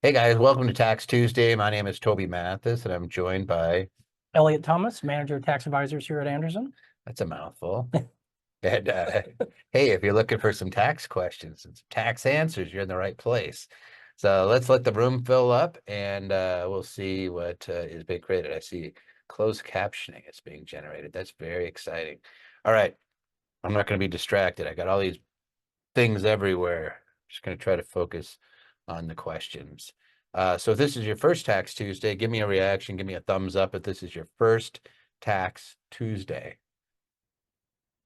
Hey guys, welcome to Tax Tuesday. My name is Toby Mathis, and I'm joined by Elliot Thomas, Manager of Tax Advisors here at Anderson. that's a mouthful. And hey, if you're looking for some tax questions and some tax answers, you're in the right place. So let's let the room fill up, and we'll see what is being created. I see closed captioning is being generated. That's very exciting. All right, I'm not going to be distracted. I got all these things everywhere. Just going to try to focus on the questions. So if this is your first Tax Tuesday, give me a reaction. Give me a thumbs up if this is your first Tax Tuesday.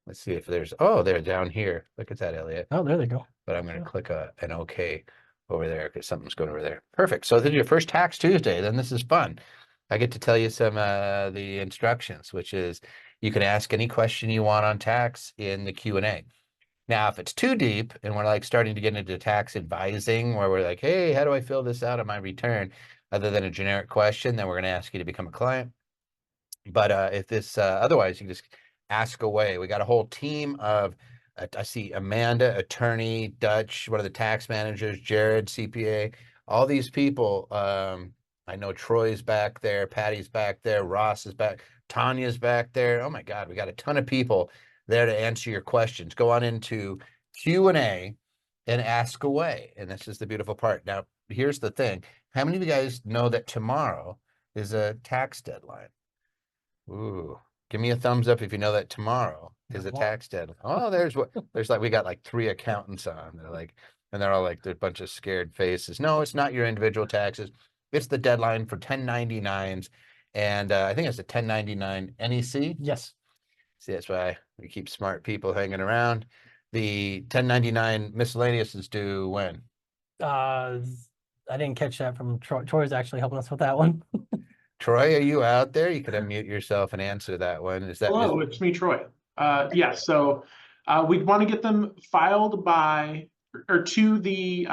Let's see if there's, oh, they're down here. Look at that, Elliot. Oh, there they go. But I'm going to click an OK over there because something's going over there. Perfect. So this is your first Tax Tuesday. Then this is fun. I get to tell you some the instructions, which is you can ask any question you want on tax in the Q&A. Now, if it's too deep and we're like starting to get into tax advising where we're like, hey, how do I fill this out on my return? Other than a generic question, then we're going to ask you to become a client. But if this otherwise, you can just ask away. We got a whole team of, I see Amanda, attorney, Dutch, one of the tax managers, Jared, CPA, all these people. I know Troy's back there, Patty's back there, Ross is back, Tanya's back there. Oh my God, we got a ton of people there to answer your questions. Go on into Q&A and ask away. And this is the beautiful part. Now, here's the thing. How many of you guys know that tomorrow is a tax deadline? Ooh, give me a thumbs up if you know that tomorrow is a tax deadline. Oh, there's like we got like 3 accountants on. They're like, and they're all like they're a bunch of scared faces. No, it's not your individual taxes. It's the deadline for 1099s. And I think it's a 1099 NEC. Yes. See, that's why we keep smart people hanging around. The 1099 miscellaneous is due when? I didn't catch that from Troy. Troy's actually helping us with that one. Troy, are you out there? You could unmute yourself and answer that one. Is that Hello, it's me, Troy. Yeah, so we want to get them filed by or to the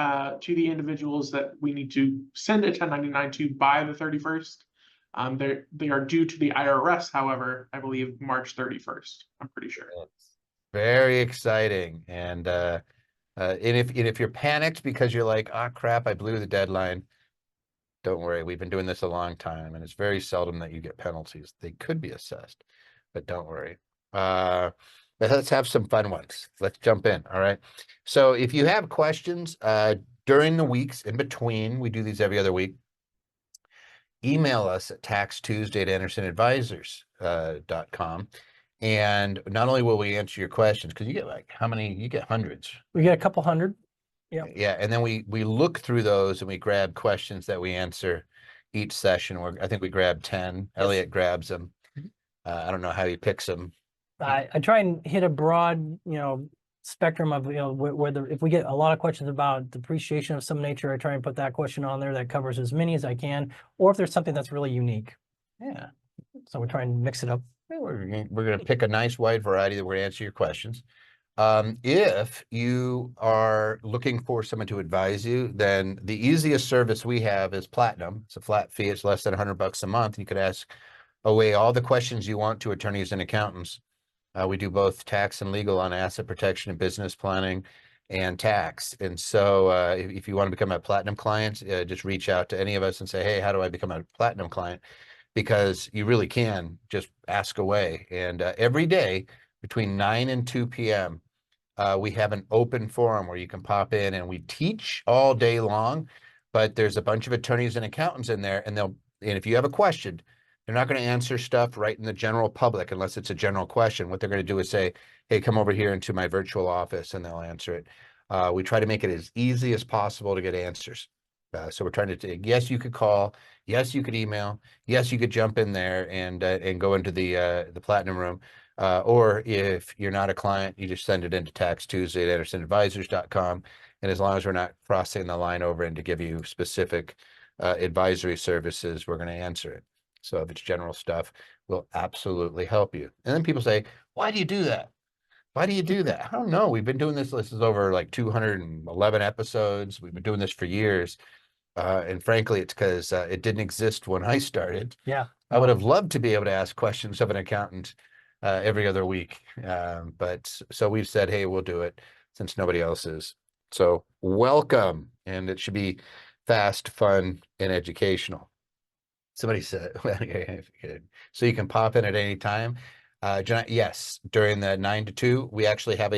individuals that we need to send a 1099 to by the 31st. They are due to the IRS, however, I believe March 31st. I'm pretty sure. That's very exciting. And if you're panicked because you're like, oh crap, I blew the deadline, don't worry. We've been doing this a long time, and it's very seldom that you get penalties. They could be assessed, but don't worry. Let's have some fun ones. Let's jump in. All right. So if you have questions during the weeks in between, we do these every other week. Email us at taxtuesday@andersonadvisors.com. And not only will we answer your questions, because you get like how many? You get hundreds. We get a couple hundred. Yeah. Yeah, and then we look through those and we grab questions that we answer each session. I think we grab 10. Yes. Elliot grabs them. I don't know how he picks them. I try and hit a broad, spectrum of, whether if we get a lot of questions about depreciation of some nature, I try and put that question on there that covers as many as I can, or if there's something that's really unique. Yeah. So we try and mix it up. We're going to pick a nice wide variety that we're going to answer your questions. If you are looking for someone to advise you, then the easiest service we have is Platinum. It's a flat fee. It's less than $100 a month. You could ask away all the questions you want to attorneys and accountants. We do both tax and legal on asset protection and business planning and tax. And so if you want to become a Platinum client, just reach out to any of us and say, hey, how do I become a Platinum client? Because you really can just ask away. And every day between 9 and 2 p.m., we have an open forum where you can pop in, and we teach all day long, but there's a bunch of attorneys and accountants in there, and if you have a question, they're not going to answer stuff right in the general public unless it's a general question. What they're going to do is say, hey, come over here into my virtual office, and they'll answer it. We try to make it as easy as possible to get answers. So we're trying to take, yes, you could call, yes, you could email, yes, you could jump in there and go into the Platinum room. Or if you're not a client, you just send it into taxtuesday@andersonadvisors.com. And as long as we're not crossing the line over and to give you specific advisory services, we're going to answer it. So if it's general stuff, we'll absolutely help you. And then people say, why do you do that? Why do you do that? I don't know. We've been doing this. This is over like 211 episodes. We've been doing this for years. And frankly, it's because it didn't exist when I started. Yeah. I would have loved to be able to ask questions of an accountant every other week. But so we've said, hey, we'll do it since nobody else is. So welcome. And it should be fast, fun, and educational. Somebody said, so you can pop in at any time. Yes, during the 9 to 2, we actually have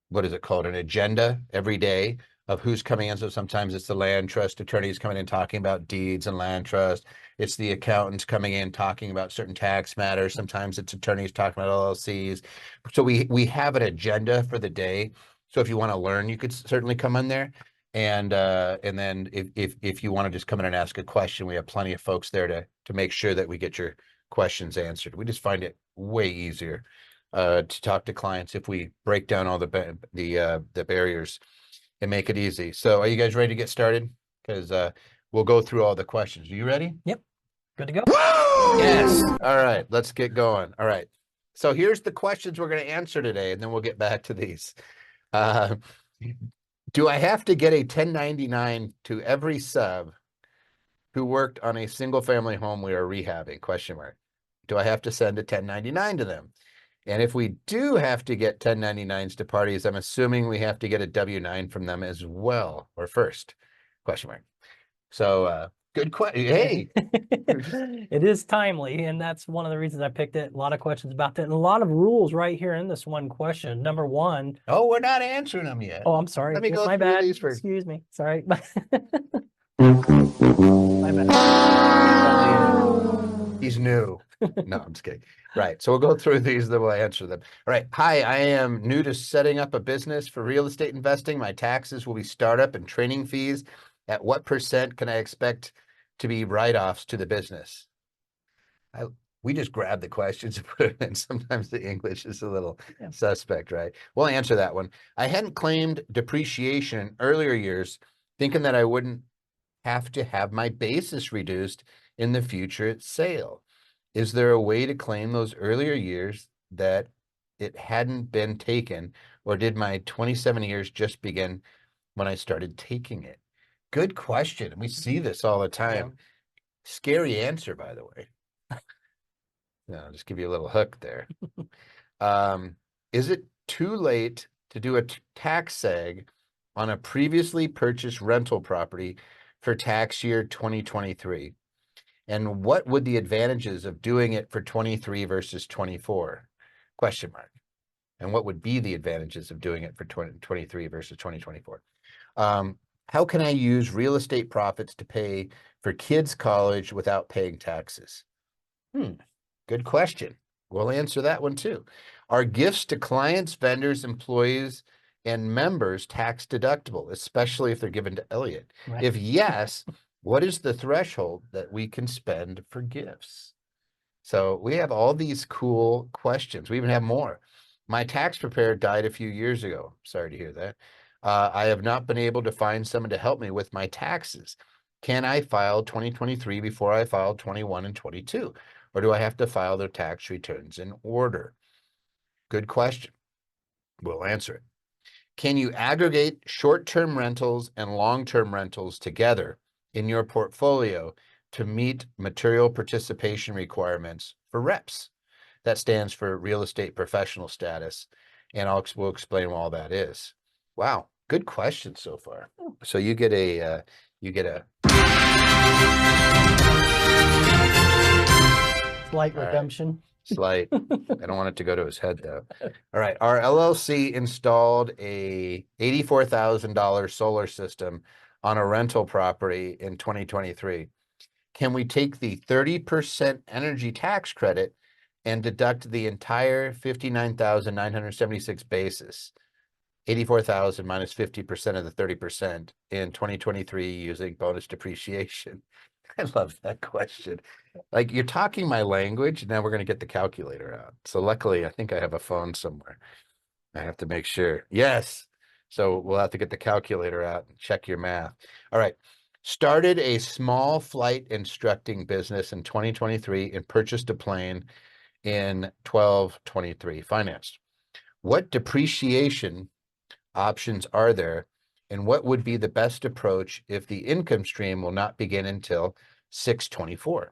what is it called? An agenda every day of who's coming in. So sometimes it's the land trust attorneys coming in talking about deeds and land trust. It's the accountants coming in talking about certain tax matters. Sometimes it's attorneys talking about LLCs. So we have an agenda for the day. So if you want to learn, you could certainly come in there. And then if you want to just come in and ask a question, we have plenty of folks there to make sure that we get your questions answered. We just find it way easier to talk to clients if we break down all the barriers and make it easy. So are you guys ready to get started? Because we'll go through all the questions. Are you ready? Yep. Good to go. Yes. All right, let's get going. All right. So here's the questions we're going to answer today, and then we'll get back to these. Do I have to get a 1099 to every sub who worked on a single family home we are rehabbing? Question mark. Do I have to send a 1099 to them? And if we do have to get 1099s to parties, I'm assuming we have to get a W-9 from them as well, or first, question mark. So good question. Hey, It is timely, and that's one of the reasons I picked it. A lot of questions about that, and a lot of rules right here in this one question. Number one. oh, we're not answering them yet. Oh, I'm sorry. Let me go My through bad. these first. Excuse me. Sorry. My bad. He's new. No, I'm just kidding. Right. So we'll go through these, then we'll answer them. All right. Hi, I am new to setting up a business for real estate investing. My taxes will be startup and training fees. At what % can I expect to be write-offs to the business? We just grab the questions and put it in. Sometimes the English is a little suspect, right? We'll answer that one. I hadn't claimed depreciation in earlier years, thinking that I wouldn't have to have my basis reduced in the future at sale. Is there a way to claim those earlier years that it hadn't been taken, or did my 27 years just begin when I started taking it? Good question. We see this all the time. Yeah. Scary answer, by the way. No, I'll just give you a little hook there. Is it too late to do a tax seg on a previously purchased rental property for tax year 2023? And what would the advantages of doing it for 23 versus 24? Question mark. And what would be the advantages of doing it for 2023 versus 2024? How can I use real estate profits to pay for kids' college without paying taxes? Good question. We'll answer that one too. Are gifts to clients, vendors, employees, and members tax deductible, especially if they're given to Elliot? Right. If yes, what is the threshold that we can spend for gifts? So we have all these cool questions. We even have more. My tax preparer died a few years ago. Sorry to hear that. I have not been able to find someone to help me with my taxes. Can I file 2023 before I file 21 and 22? Or do I have to file their tax returns in order? Good question. We'll answer it. Can you aggregate short-term rentals and long-term rentals together in your portfolio to meet material participation requirements for REPS? That stands for real estate professional status. And we'll explain what all that is. Wow. Good question so far. So you get a Slight All right. redemption. Slight. I don't want it to go to his head though. All right. Our LLC installed a $84,000 solar system on a rental property in 2023. Can we take the 30% energy tax credit and deduct the entire 59,976 basis? 84,000 minus 50% of the 30% in 2023 using bonus depreciation. I love that question. Like, you're talking my language. Now we're going to get the calculator out. So luckily, I think I have a phone somewhere. I have to make sure. Yes. So we'll have to get the calculator out and check your math. All right. Started a small flight instructing business in 2023 and purchased a plane in 12/23 financed. What depreciation options are there, and what would be the best approach if the income stream will not begin until 6/24?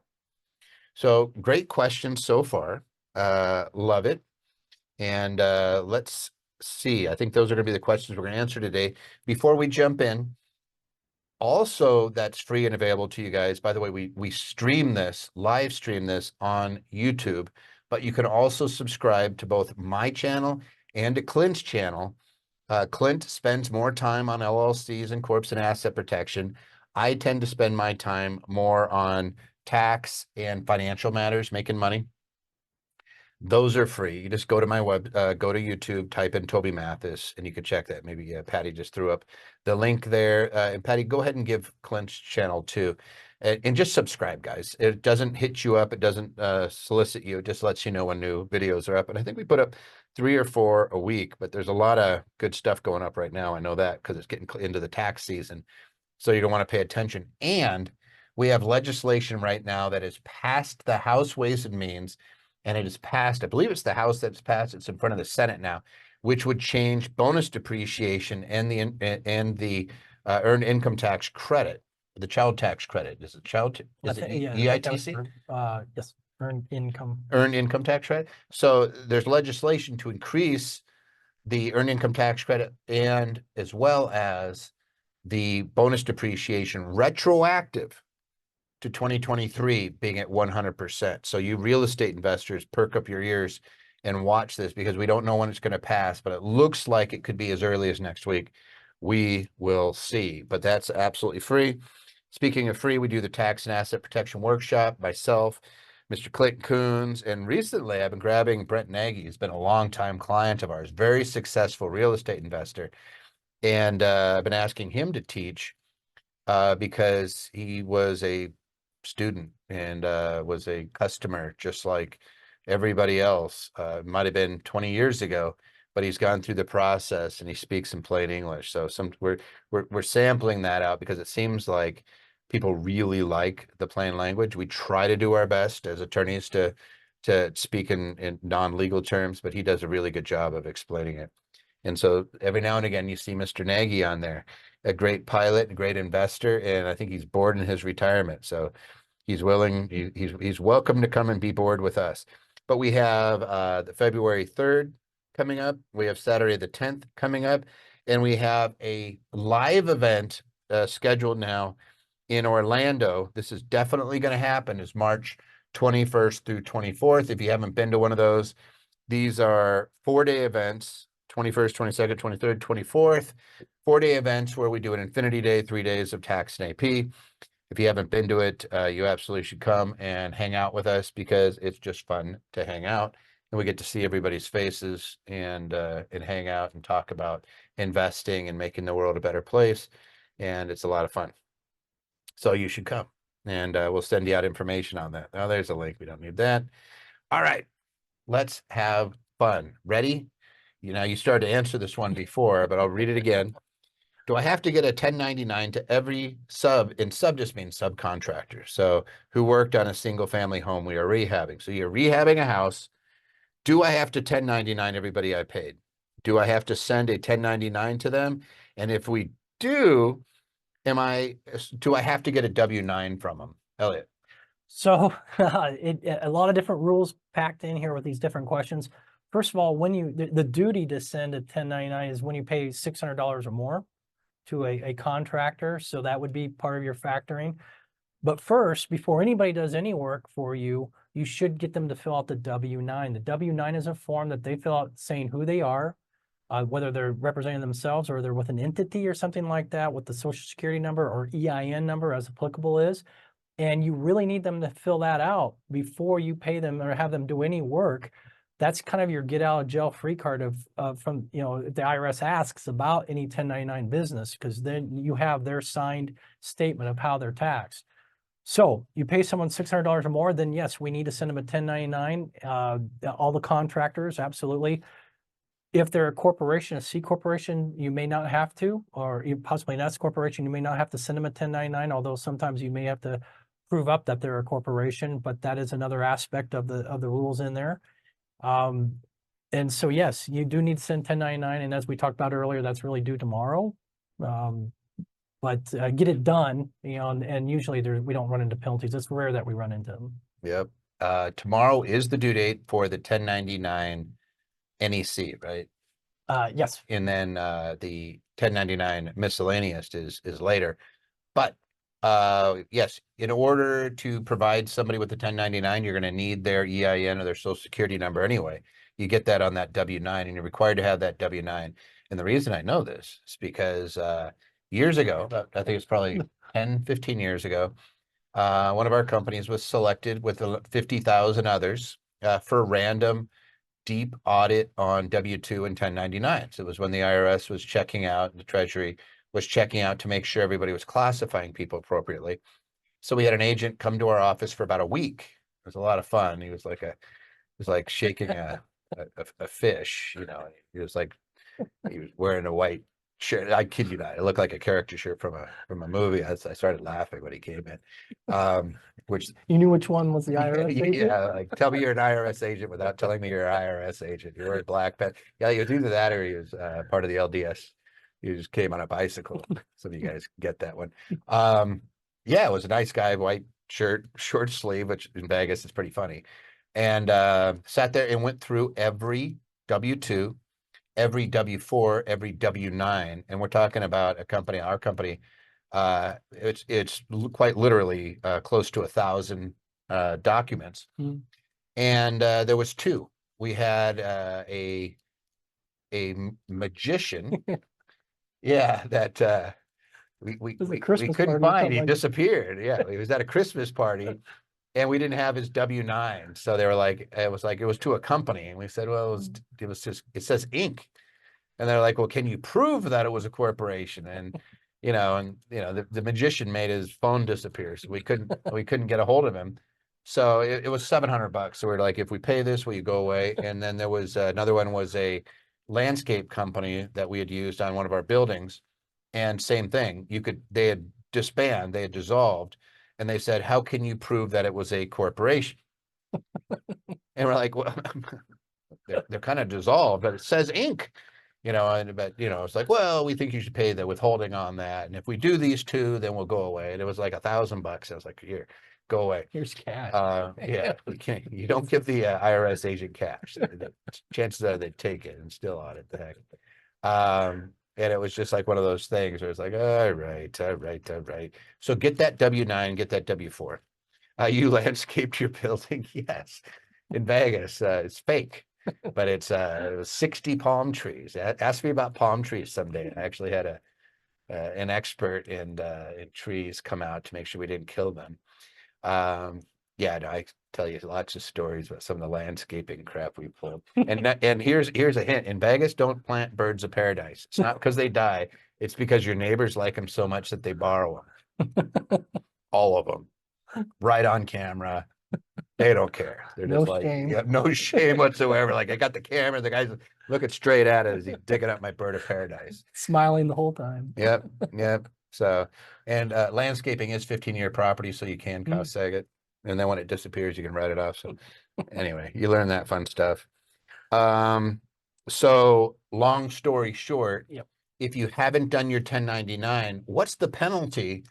So great question so far. Love it. And let's C. I think those are going to be the questions we're going to answer today. Before we jump in, also that's free and available to you guys. By the way, we stream this, live stream this on YouTube, but you can also subscribe to both my channel and to Clint's channel. Clint spends more time on LLCs and corps and asset protection. I tend to spend my time more on tax and financial matters, making money. Those are free. You just go to my go to YouTube, type in Toby Mathis, and you can check that. Maybe Patty just threw up the link there. And Patty, go ahead and give Clint's channel too. And just subscribe, guys. It doesn't hit you up. It doesn't solicit you. It just lets you know when new videos are up. And I think we put up 3 or 4 a week, but there's a lot of good stuff going up right now. I know that because it's getting into the tax season. So you're going to want to pay attention. And we have legislation right now that has passed the House Ways and Means, and it is passed, I believe it's the House that's passed, it's in front of the Senate now, which would change bonus depreciation and the earned income tax credit, the child tax credit. Is it I think- yeah, I think that was EITC? yes, earned income. Earned income tax credit. So there's legislation to increase the earned income tax credit and as well as the bonus depreciation retroactive to 2023 being at 100%. So you real estate investors, perk up your ears and watch this because we don't know when it's going to pass, but it looks like it could be as early as next week. We will see, but that's absolutely free. Speaking of free, we do the tax and asset protection workshop, myself, Mr. Clayton Coons, and recently I've been grabbing Brent Nagy, who's been a longtime client of ours, very successful real estate investor. And I've been asking him to teach because he was a student and was a customer just like everybody else. Might have been 20 years ago, but he's gone through the process and he speaks in plain English. So we're sampling that out because it seems like people really like the plain language. We try to do our best as attorneys to speak in non-legal terms, but he does a really good job of explaining it. And so every now and again, you see Mr. Nagy on there, a great pilot, a great investor, and I think he's bored in his retirement. So he's willing, he's welcome to come and be bored with us. But we have the February 3rd coming up. We have Saturday the 10th coming up, and we have a live event scheduled now in Orlando. This is definitely going to happen. It's March 21st through 24th. If you haven't been to one of those, these are 4-day events. 21st, 22nd, 23rd, 24th, 4-day events where we do an infinity day, 3 days of tax and AP. If you haven't been to it, you absolutely should come and hang out with us because it's just fun to hang out and we get to see everybody's faces and hang out and talk about investing and making the world a better place. And it's a lot of fun. So you should come and we'll send you out information on that. Now there's a link. We don't need that. All right, let's have fun. Ready? You know, you started to answer this one before, but I'll read it again. Do I have to get a 1099 to every sub? And sub just means subcontractor. So who worked on a single family home we are rehabbing. So you're rehabbing a house. Do I have to 1099 everybody I paid? Do I have to send a 1099 to them? And if we do, do I have to get a W-9 from them? Elliot. So a lot of different rules packed in here with these different questions. First of all, when the duty to send a 1099 is when you pay $600 or more to a contractor. So that would be part of your factoring. But first, before anybody does any work for you, you should get them to fill out the W-9. The W-9 is a form that they fill out saying who they are, whether they're representing themselves or they're with an entity or something like that, with the Social Security number or EIN number as applicable is. And you really need them to fill that out before you pay them or have them do any work. That's kind of your get out of jail free card from, you know, if the IRS asks about any 1099 business, because then you have their signed statement of how they're taxed. So you pay someone $600 or more, then yes, we need to send them a 1099. All the contractors, absolutely. If they're a corporation, a C corporation, you may not have to, or possibly an S corporation, you may not have to send them a 1099, although sometimes you may have to prove up that they're a corporation, but that is another aspect of the rules in there. And so, yes, you do need to send 1099. And as we talked about earlier, that's really due tomorrow. But get it done, you know, and usually we don't run into penalties. It's rare that we run into them. Yep. Tomorrow is the due date for the 1099 NEC, right? Yes. And then the 1099 miscellaneous is later. But yes, in order to provide somebody with the 1099, you're going to need their EIN or their social security number anyway. You get that on that W-9 and you're required to have that W-9. And the reason I know this is because years ago, I think it's probably 10, 15 years ago, one of our companies was selected with 50,000 others for random deep audit on W-2 and 1099s. It was when the IRS was checking out, the Treasury was checking out to make sure everybody was classifying people appropriately. So we had an agent come to our office for about a week. It was a lot of fun. He was like shaking a fish, you know. He was wearing a white shirt. I kid you not. It looked like a character shirt from a movie. I started laughing when he came in. Which You knew which one was the IRS agent? yeah, like tell me you're an IRS agent without telling me you're an IRS agent. You're wearing black pants. Yeah, he was either that or he was part of the LDS. He just came on a bicycle. Some of you guys get that one. Yeah, it was a nice guy, white shirt, short sleeve, which in Vegas is pretty funny. And sat there and went through every W-2, every W-4, every W-9. And we're talking about a company, our company, it's quite literally close to 1,000 documents. Mm. And there was two. We had a magician, yeah, that we was a we Christmas couldn't party or find. something He like- disappeared. Yeah, he was at a Christmas party, and we didn't have his W-9. So they were like, it was to a company, and we said, well, it was just, it says Inc. And they're like, well, can you prove that it was a corporation? And the magician made his phone disappear, so we couldn't get a hold of him. So it was $700. So we're like, if we pay this, will you go away? And then there was another one, was a landscape company that we had used on one of our buildings, and same thing. They had disbanded, they had dissolved, and they said, how can you prove that it was a corporation? And we're like, well, they're kind of dissolved, but it says Inc. But it's like, well, we think you should pay the withholding on that, and if we do these two, then we'll go away. And it was like $1,000. I was like, here, go away. Here's cash. Yeah, you don't give the IRS agent cash. The chances are they'd take it and still audit the heck. And it was just like one of those things where it's like, all right. So get that W-9, get that W-4. You landscaped your building? Yes. In Vegas, it's fake, but it was 60 palm trees. Ask me about palm trees someday. I actually had an expert in trees come out to make sure we didn't kill them. Yeah, no, I tell you lots of stories about some of the landscaping crap we pulled. And here's a hint: in Vegas, don't plant birds of paradise. It's not because they die; it's because your neighbors like them so much that they borrow them. All of them, right on camera. They don't care. They're No just like, shame. yeah, no shame whatsoever. Like, I got the camera, the guy's looking straight at it as he's digging up my bird of paradise. Smiling the whole time. Yep. So, and landscaping is 15-year property, so you can cost seg it. And then when it disappears, you can write it off. So anyway, you learn that fun stuff. So long story short, Yep. if you haven't done your 1099, what's the penalty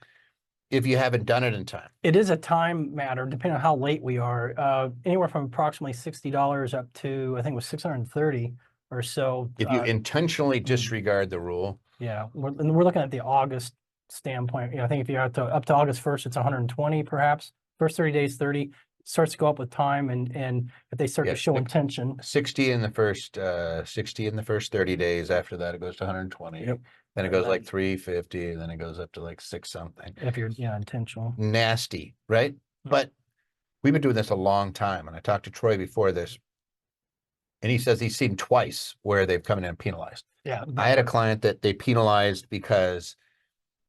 if you haven't done it in time? It is a time matter, depending on how late we are. Anywhere from approximately $60 up to, I think it was 630 or so. If you intentionally disregard the rule. Yeah, we're looking at the August standpoint. I think if you're up to August 1st, it's 120 perhaps. First 30 days, 30. Starts to go up with time, and if they start to show intention. 60 in the first 30 days. After that, it goes to 120. Yep. Then it goes like 350, and then it goes up to like 6 something. If you're intentional. Nasty, right? But we've been doing this a long time, and I talked to Troy before this, and he says he's seen twice where they've come in and penalized. Yeah. I had a client that they penalized because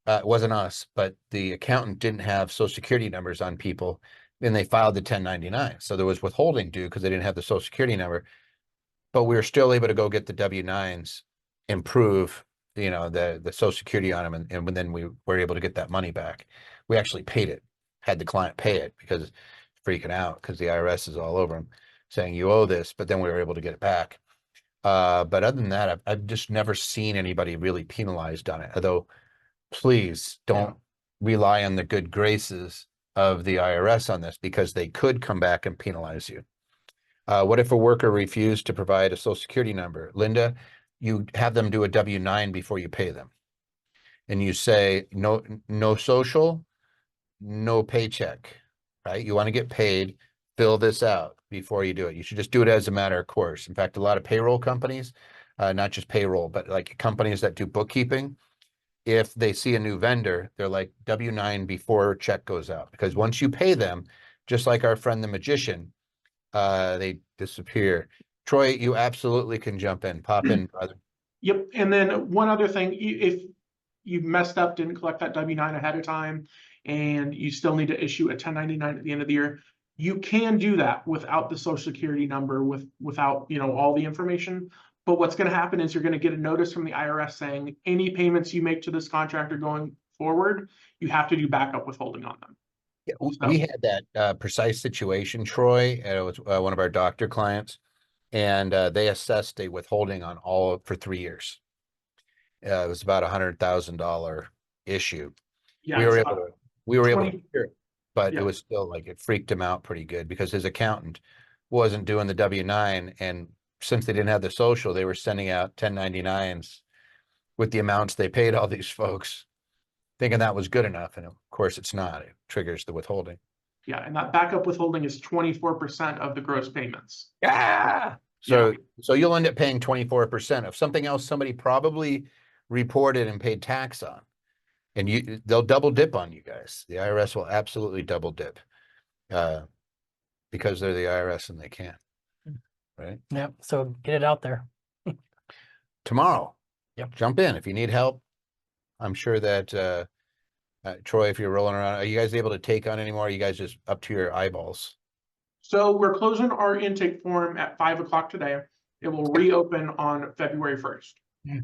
it wasn't us, but the accountant didn't have social security numbers on people, and they filed the 1099. So there was withholding due because they didn't have the social security number, but we were still able to go get the W-9s, improve, the social security on them. And then we were able to get that money back. We actually paid it, had the client pay it because freaking out because the IRS is all over him saying you owe this, but then we were able to get it back. But other than that, I've just never seen anybody really penalized on it. Although, please don't rely on the good graces of the IRS on this, because they could come back and penalize you. What if a worker refused to provide a social security number? Linda, you have them do a W-9 before you pay them. And you say, no social, no paycheck, right? You want to get paid, fill this out before you do it. You should just do it as a matter of course. In fact, a lot of payroll companies, not just payroll, but like companies that do bookkeeping, if they see a new vendor, they're like W-9 before check goes out. Because once you pay them, just like our friend the magician, they disappear. Troy, you absolutely can jump in, pop in, brother. Yep. And then one other thing, if you messed up, didn't collect that W-9 ahead of time, and you still need to issue a 1099 at the end of the year, you can do that without the social security number, without, you know, all the information. But what's going to happen is you're going to get a notice from the IRS saying any payments you make to this contractor going forward, you have to do backup withholding on them. Yeah, we had that precise situation, Troy. And it was one of our doctor clients, and they assessed a withholding on all for 3 years. It was about $100,000 issue. Yeah, we were able to clear it, but Yeah. it was still like it freaked him out pretty good because his accountant wasn't doing the W-9, and since they didn't have the social, they were sending out 1099s with the amounts they paid all these folks, thinking that was good enough, and of course it's not. It triggers the withholding. Yeah, and that backup withholding is 24% of the gross payments. Yeah. So you'll end up paying 24% of something else somebody probably reported and paid tax on. And they'll double dip on you guys. The IRS will absolutely double dip because they're the IRS and they can. Right? Yep. So get it out there. Tomorrow. Yep. Jump in if you need help. I'm sure that Troy, if you're rolling around, are you guys able to take on anymore? Are you guys just up to your eyeballs? So we're closing our intake form at 5 o'clock today. It will reopen on February 1st.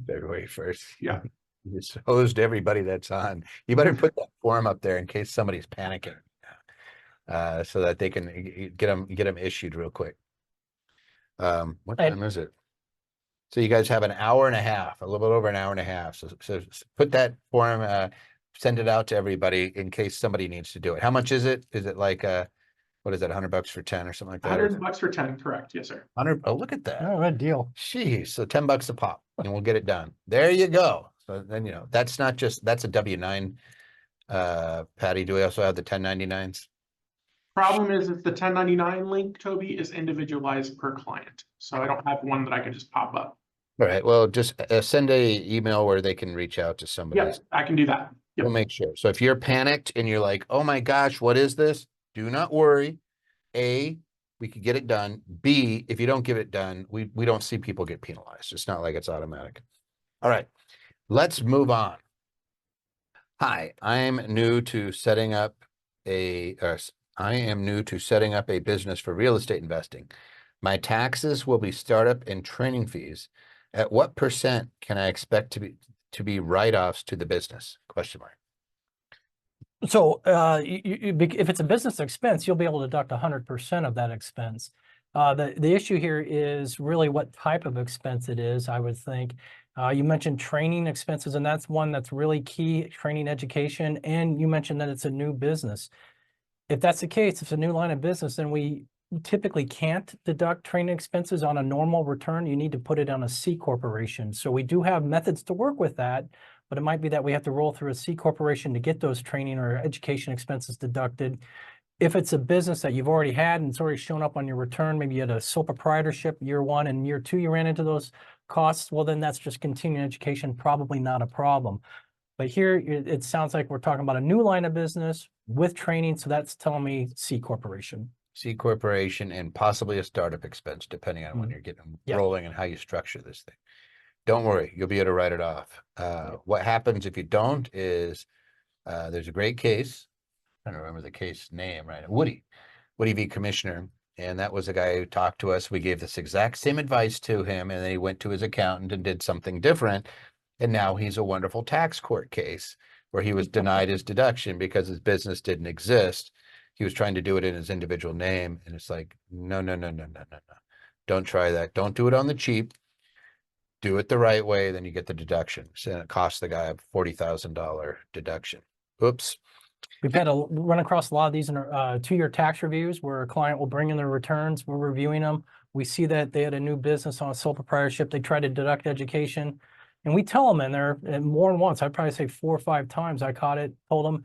February 1st. Yeah. You just hosed everybody that's on. You better put that form up there in case somebody's panicking, so that they can get them issued real quick. What time is it? So you guys have an hour and a half, a little bit over an hour and a half. So put that form, send it out to everybody in case somebody needs to do it. How much is it? Is it like what is that, $100 for 10 or something like that? $100 for 10, correct? Yes, sir. 100. Oh, look at that. Oh, good deal. Jeez, so $10 a pop, and we'll get it done. There you go. So then, you know, that's not just, that's a W-9. Patty, do we also have the 1099s? Problem is the 1099 link, Toby, is individualized per client. So I don't have one that I can just pop up. All right, well, just send a email where they can reach out to somebody. Yes, I can do that. Yep. We'll make sure. So if you're panicked and you're like, oh my gosh, what is this? Do not worry. A, we could get it done. B, if you don't get it done, we don't see people get penalized. It's not like it's automatic. All right, let's move on. Hi, I'm new to setting up a business for real estate investing. My taxes will be startup and training fees. At what percent can I expect to be write-offs to the business? Question mark. So if it's a business expense, you'll be able to deduct 100% of that expense. The issue here is really what type of expense it is, I would think. You mentioned training expenses, and that's one that's really key, training education, and you mentioned that it's a new business. If that's the case, if it's a new line of business, then we typically can't deduct training expenses on a normal return. You need to put it on a C corporation. So we do have methods to work with that, but it might be that we have to roll through a C corporation to get those training or education expenses deducted. If it's a business that you've already had and it's already shown up on your return, maybe you had a sole proprietorship year 1 and year 2, you ran into those costs, well, then that's just continuing education, probably not a problem. But here it sounds like we're talking about a new line of business with training. So that's telling me C corporation. C corporation and possibly a startup expense, depending on when you're getting rolling and how you structure this thing. Don't worry, you'll be able to write it off. What happens if you don't is there's a great case. I don't remember the case name, right? Woody v. Commissioner. And that was a guy who talked to us. We gave this exact same advice to him, and then he went to his accountant and did something different. And now he's a wonderful tax court case where he was denied his deduction because his business didn't exist. He was trying to do it in his individual name. And it's like, no. Don't try that. Don't do it on the cheap. Do it the right way. Then you get the deduction. So it costs the guy a $40,000 deduction. Oops. We've had run across a lot of these in our 2-year tax reviews where a client will bring in their returns. We're reviewing them. We see that they had a new business on a sole proprietorship. They try to deduct education. And we tell them in there, and more than once, I'd probably say 4 or 5 times I caught it, told them,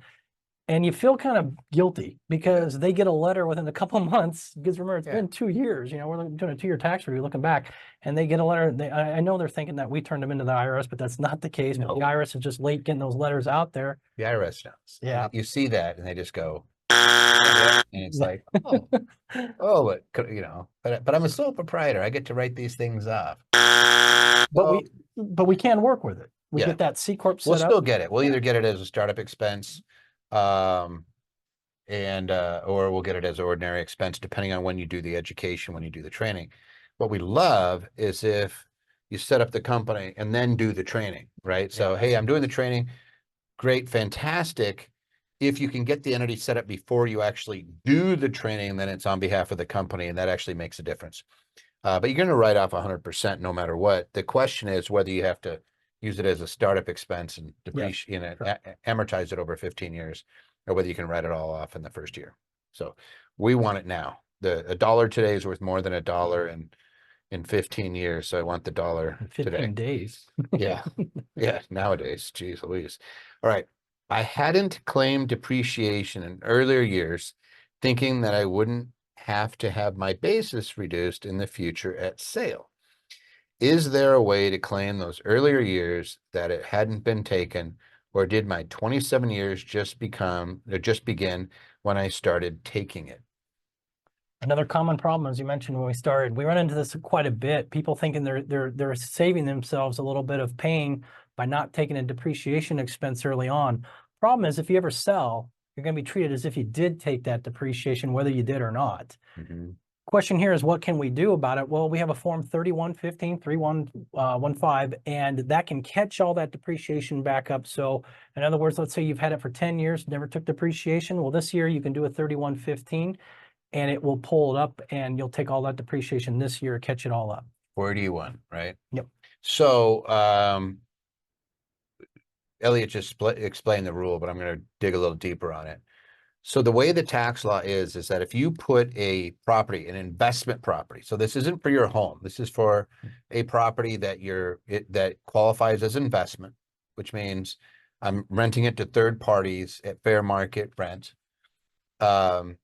and you feel kind of guilty because they get a letter within a couple of months, because remember, it's been 2 years, you know, we're doing a 2-year tax review, looking back, and they get a letter. I know they're thinking that we turned them into the IRS, but that's not the case. But the No. IRS is just late getting those letters out there. The IRS knows. Yeah. You see that and they just go, and it's like, oh, but you know, but I'm a sole proprietor. I get to write these things off. But we can work with it. We Yeah. get that C Corp We'll set still up. get it. We'll either get it as a startup expense, or we'll get it as ordinary expense, depending on when you do the education, when you do the training. What we love is if you set up the company and then do the training, right? So, hey, I'm doing the training. Great, fantastic. If you can get the entity set up before you actually do the training, then it's on behalf of the company, and that actually makes a difference. But you're going to write off 100% no matter what. The question is whether you have to use it as a startup expense and depreciate, amortize it over 15 years, or whether you can write it all off in the first year. So we want it now. A dollar today is worth more than a dollar in 15 years. So I want the dollar 15 today. days. Yeah. Yeah. Nowadays, geez Louise. All right. I hadn't claimed depreciation in earlier years, thinking that I wouldn't have to have my basis reduced in the future at sale. Is there a way to claim those earlier years that it hadn't been taken, or did my 27 years just begin when I started taking it? Another common problem, as you mentioned when we started, we run into this quite a bit. People thinking they're saving themselves a little bit of paying by not taking a depreciation expense early on. Problem is, if you ever sell, you're going to be treated as if you did take that depreciation, whether you did or not. Question here is, what can we do about it? Well, we have a form 3115, 3115, and that can catch all that depreciation back up. So in other words, let's say you've had it for 10 years, never took depreciation. Well, this year you can do a 3115 and it will pull it up and you'll take all that depreciation this year, catch it all up. 41, right? Yep. So, Elliot just explained the rule, but I'm going to dig a little deeper on it. So the way the tax law is that if you put a property, an investment property, so this isn't for your home, this is for a property that that qualifies as investment, which means I'm renting it to third parties at fair market rent. And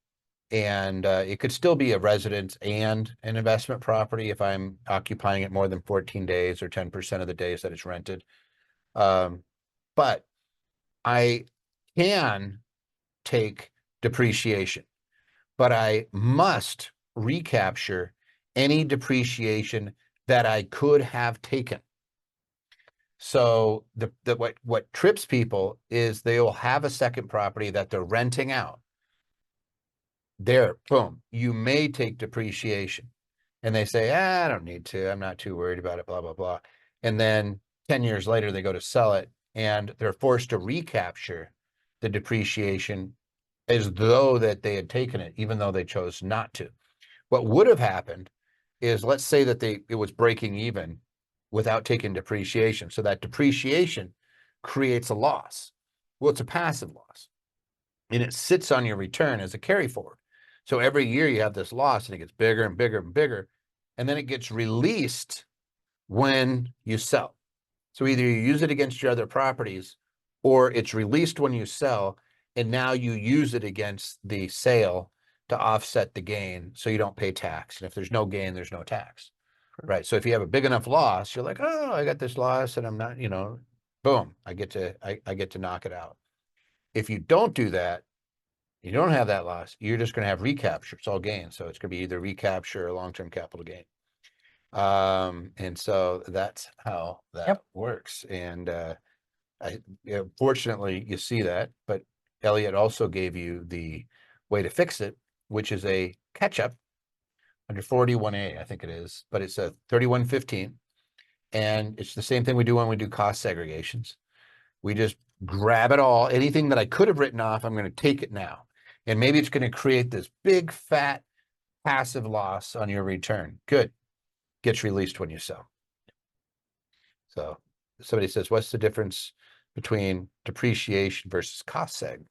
it could still be a residence and an investment property if I'm occupying it more than 14 days or 10% of the days that it's rented. But I can take depreciation, but I must recapture any depreciation that I could have taken. So what trips people is they will have a second property that they're renting out. There, boom, you may take depreciation. And they say, I don't need to, I'm not too worried about it, blah, blah, blah. And then 10 years later, they go to sell it and they're forced to recapture the depreciation as though that they had taken it, even though they chose not to. What would have happened is, let's say that it was breaking even without taking depreciation. So that depreciation creates a loss. Well, it's a passive loss and it sits on your return as a carry forward. So every year you have this loss and it gets bigger and bigger and bigger, and then it gets released when you sell. So either you use it against your other properties or it's released when you sell, and now you use it against the sale to offset the gain so you don't pay tax. And if there's no gain, there's no tax. Right. So if you have a big enough loss, you're like, oh, I got this loss and I'm not, boom, I get to knock it out. If you don't do that, you don't have that loss, you're just going to have recapture. It's all gain. So it's going to be either recapture or long-term capital gain. And so that's how that works. And fortunately you see that, but Elliot also gave you the way to fix it, which is a catch-up under 41A, I think it is, but it's a 3115. And it's the same thing we do when we do cost segregations. We just grab it all. Anything that I could have written off, I'm going to take it now. And maybe it's going to create this big, fat, passive loss on your return. Good. Gets released when you sell. So somebody says, what's the difference between depreciation versus cost seg?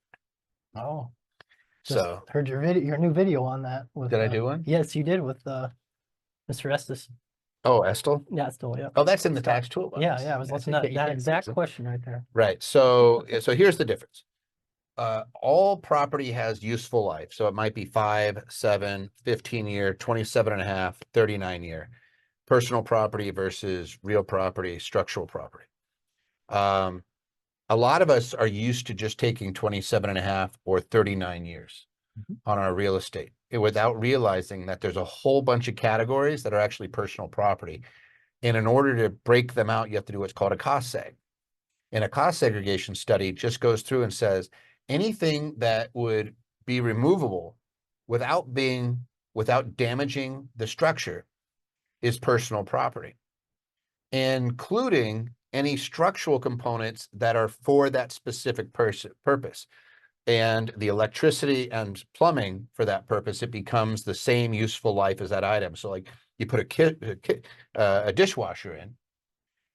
Oh, so heard your new video on that. Did I do one? Yes, you did with Mr. Estes. Oh, Estel? Yeah, still, yeah. Oh, that's in the tax toolbox. Yeah, I was listening to that exact question right there. Right. So, so here's the difference. All property has useful life. So it might be 5, 7, 15 year, 27 and a half, 39 year. Personal property versus real property, structural property. A lot of us are used to just taking 27 and a half or 39 years on our real estate without realizing that there's a whole bunch of categories that are actually personal property. And in order to break them out, you have to do what's called a cost seg. And a cost segregation study just goes through and says anything that would be removable without damaging the structure is personal property, including any structural components that are for that specific purpose. And the electricity and plumbing for that purpose, it becomes the same useful life as that item. So like you put a dishwasher in,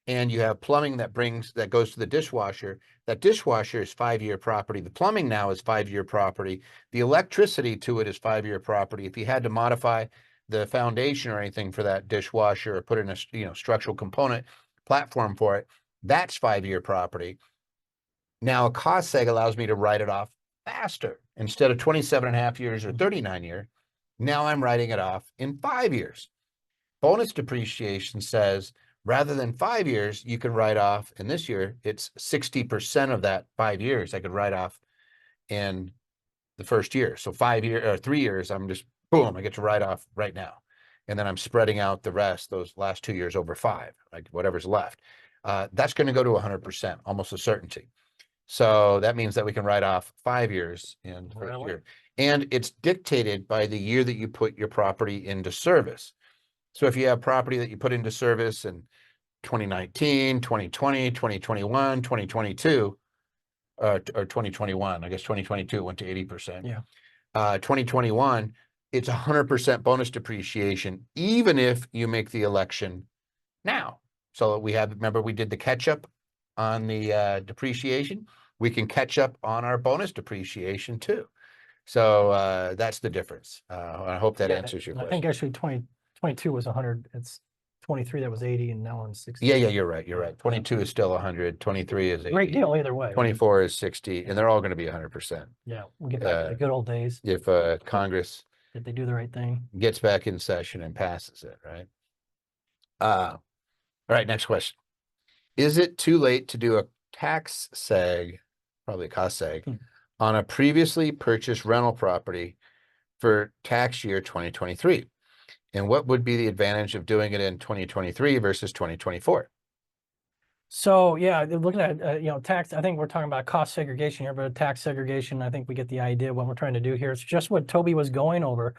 and you have plumbing that goes to the dishwasher. That dishwasher is 5-year property. The plumbing now is 5-year property. The electricity to it is 5-year property. If you had to modify the foundation or anything for that dishwasher or put in a structural component platform for it, that's 5-year property. Now a cost seg allows me to write it off faster. Instead of 27 and a half years or 39 years, now I'm writing it off in 5 years. Bonus depreciation says rather than 5 years, you can write off, and this year it's 60% of that 5 years I could write off in the first year. So 5 years or 3 years, I'm just boom, I get to write off right now. And then I'm spreading out the rest, those last 2 years over 5, like whatever's left. That's going to go to 100%, almost a certainty. So that means that we can write off 5 years in the first year. And it's dictated by the year that you put your property into service. So if you have property that you put into service in 2019, 2020, 2021, 2022, or 2021, I guess 2022 went to 80%. Yeah. 2021, it's 100% bonus depreciation, even if you make the election now. So remember we did the catch up on the depreciation. We can catch up on our bonus depreciation too. So that's the difference. I hope that answers your question. I think actually 2022 was 100. It's 23 that was 80, and now we're on 60. Yeah, you're right. You're right. 22 is still 100. 23 is 80. Great deal either way. 24 is 60, and they're all going to be 100%. Yeah, we'll get back to the good old days. If Congress If they do the right thing. gets back in session and passes it, right? All right, next question. Is it too late to do a tax seg, probably a cost seg, on a previously purchased rental property for tax year 2023? And what would be the advantage of doing it in 2023 versus 2024? So yeah, looking at tax, I think we're talking about cost segregation here, but tax segregation, I think we get the idea of what we're trying to do here. It's just what Toby was going over.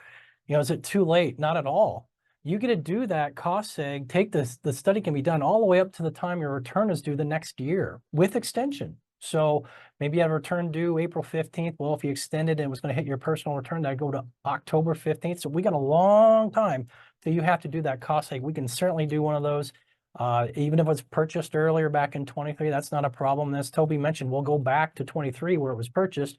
Is it too late? Not at all. You get to do that cost seg, take this, the study can be done all the way up to the time your return is due the next year with extension. So maybe you have a return due April 15th. Well, if you extended and it was going to hit your personal return, that'd go to October 15th. So we got a long time till you have to do that cost seg. We can certainly do one of those. Even if it was purchased earlier back in 23, that's not a problem. As Toby mentioned, we'll go back to 23 where it was purchased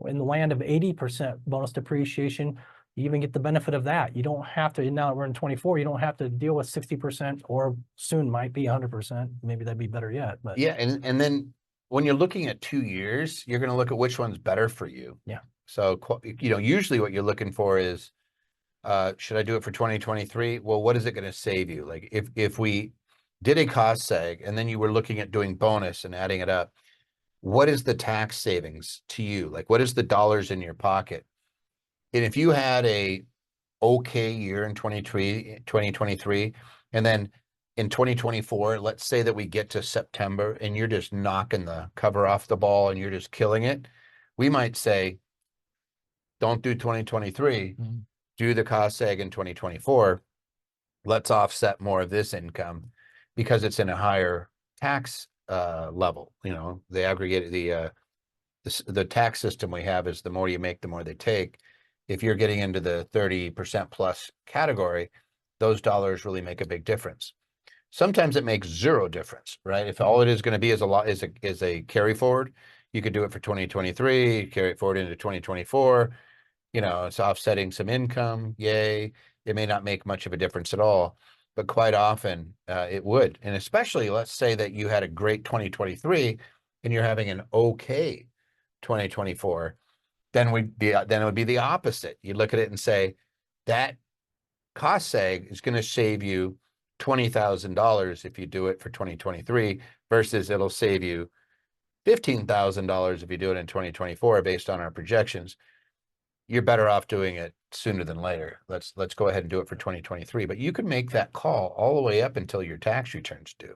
in the land of 80% bonus depreciation. You even get the benefit of that. You don't have to, now that we're in 24, you don't have to deal with 60% or soon might be 100%. Maybe that'd be better yet. But yeah, and then when you're looking at 2 years, you're going to look at which one's better for you. Yeah. So, usually what you're looking for is, should I do it for 2023? Well, what is it going to save you? Like if we did a cost seg and then you were looking at doing bonus and adding it up, what is the tax savings to you? Like what is the dollars in your pocket? And if you had a okay year in 2023, and then in 2024, let's say that we get to September and you're just knocking the cover off the ball and you're just killing it, we might say, don't do 2023, do the cost seg in 2024. Let's offset more of this income because it's in a higher tax level. The aggregate, the tax system we have is the more you make, the more they take. If you're getting into the 30% plus category, those dollars really make a big difference. Sometimes it makes zero difference, right? If all it is going to be is a carry forward, you could do it for 2023, carry it forward into 2024. you know, it's offsetting some income, yay. It may not make much of a difference at all, but quite often it would. And especially, let's say that you had a great 2023 and you're having an okay 2024, then it would be the opposite. You look at it and say that cost seg is going to save you $20,000 if you do it for 2023 versus it'll save you $15,000 if you do it in 2024 based on our projections. You're better off doing it sooner than later. Let's go ahead and do it for 2023. But you can make that call all the way up until your tax returns due.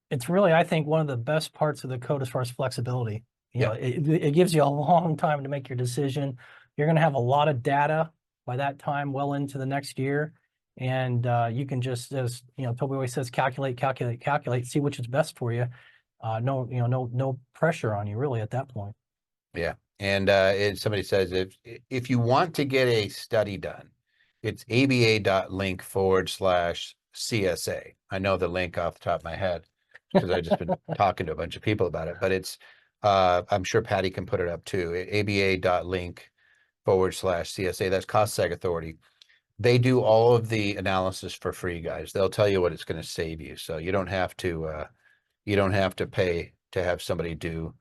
It's really, I think, one of the best parts of the code as far as flexibility. You Yeah. know, it gives you a long time to make your decision. You're going to have a lot of data by that time, well into the next year. And you can just, as you know, Toby always says, calculate, calculate, calculate, see which is best for you. No pressure on you really at that point. Yeah. And somebody says if you want to get a study done, it's aba.link/CSA. I know the link off the top of my head because I've just been talking to a bunch of people about it, but it's I'm sure Patty can put it up too. aba.link/CSA. That's Cost Seg Authority. They do all of the analysis for free, guys. They'll tell you what it's going to save you. So you don't have to pay to have somebody do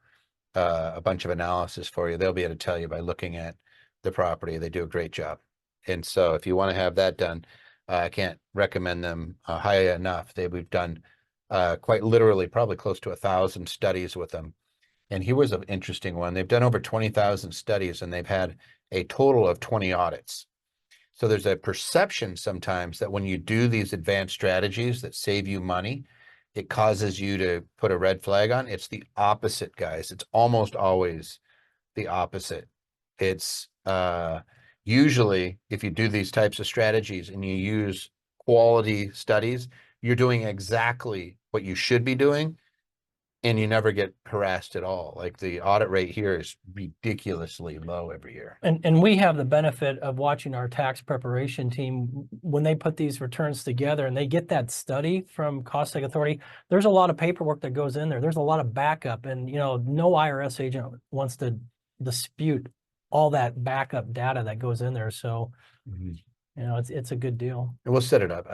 a bunch of analysis for you. They'll be able to tell you by looking at the property. They do a great job. And so if you want to have that done, I can't recommend them high enough. We've done quite literally probably close to 1,000 studies with them. And here was an interesting one. They've done over 20,000 studies and they've had a total of 20 audits. So there's a perception sometimes that when you do these advanced strategies that save you money, it causes you to put a red flag on. It's the opposite, guys. It's almost always the opposite. It's usually if you do these types of strategies and you use quality studies, you're doing exactly what you should be doing and you never get harassed at all. Like the audit rate here is ridiculously low every year. And we have the benefit of watching our tax preparation team when they put these returns together and they get that study from Cost Seg Authority. There's a lot of paperwork that goes in there. There's a lot of backup, and you know, no IRS agent wants to dispute all that backup data that goes in there. So, you know, it's a good deal. And we'll set it up.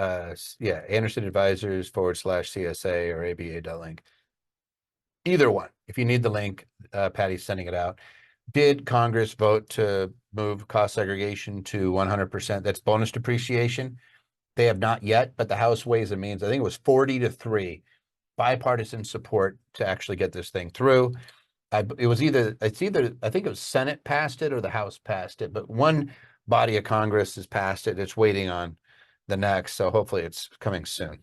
Yeah, Anderson Advisors /CSA or ABA.link. Either one. If you need the link, Patty's sending it out. Did Congress vote to move cost segregation to 100%? That's bonus depreciation. They have not yet, but the House Ways and Means, I think it was 40-3 bipartisan support to actually get this thing through. I think it was Senate passed it or the House passed it, but one body of Congress has passed it. It's waiting on the next. So hopefully it's coming soon.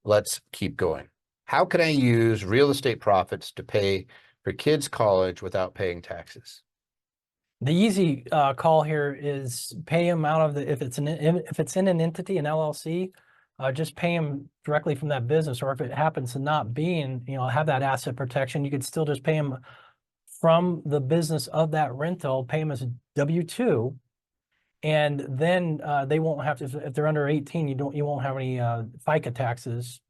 Let's keep going. How can I use real estate profits to pay for kids' college without paying taxes? The easy call here is pay them out of if it's in an entity, an LLC, just pay them directly from that business. Or if it happens to not being, you know, have that asset protection, you could still just pay them from the business of that rental, pay them as W-2. And then they won't have to, if they're under 18, you won't have any FICA taxes.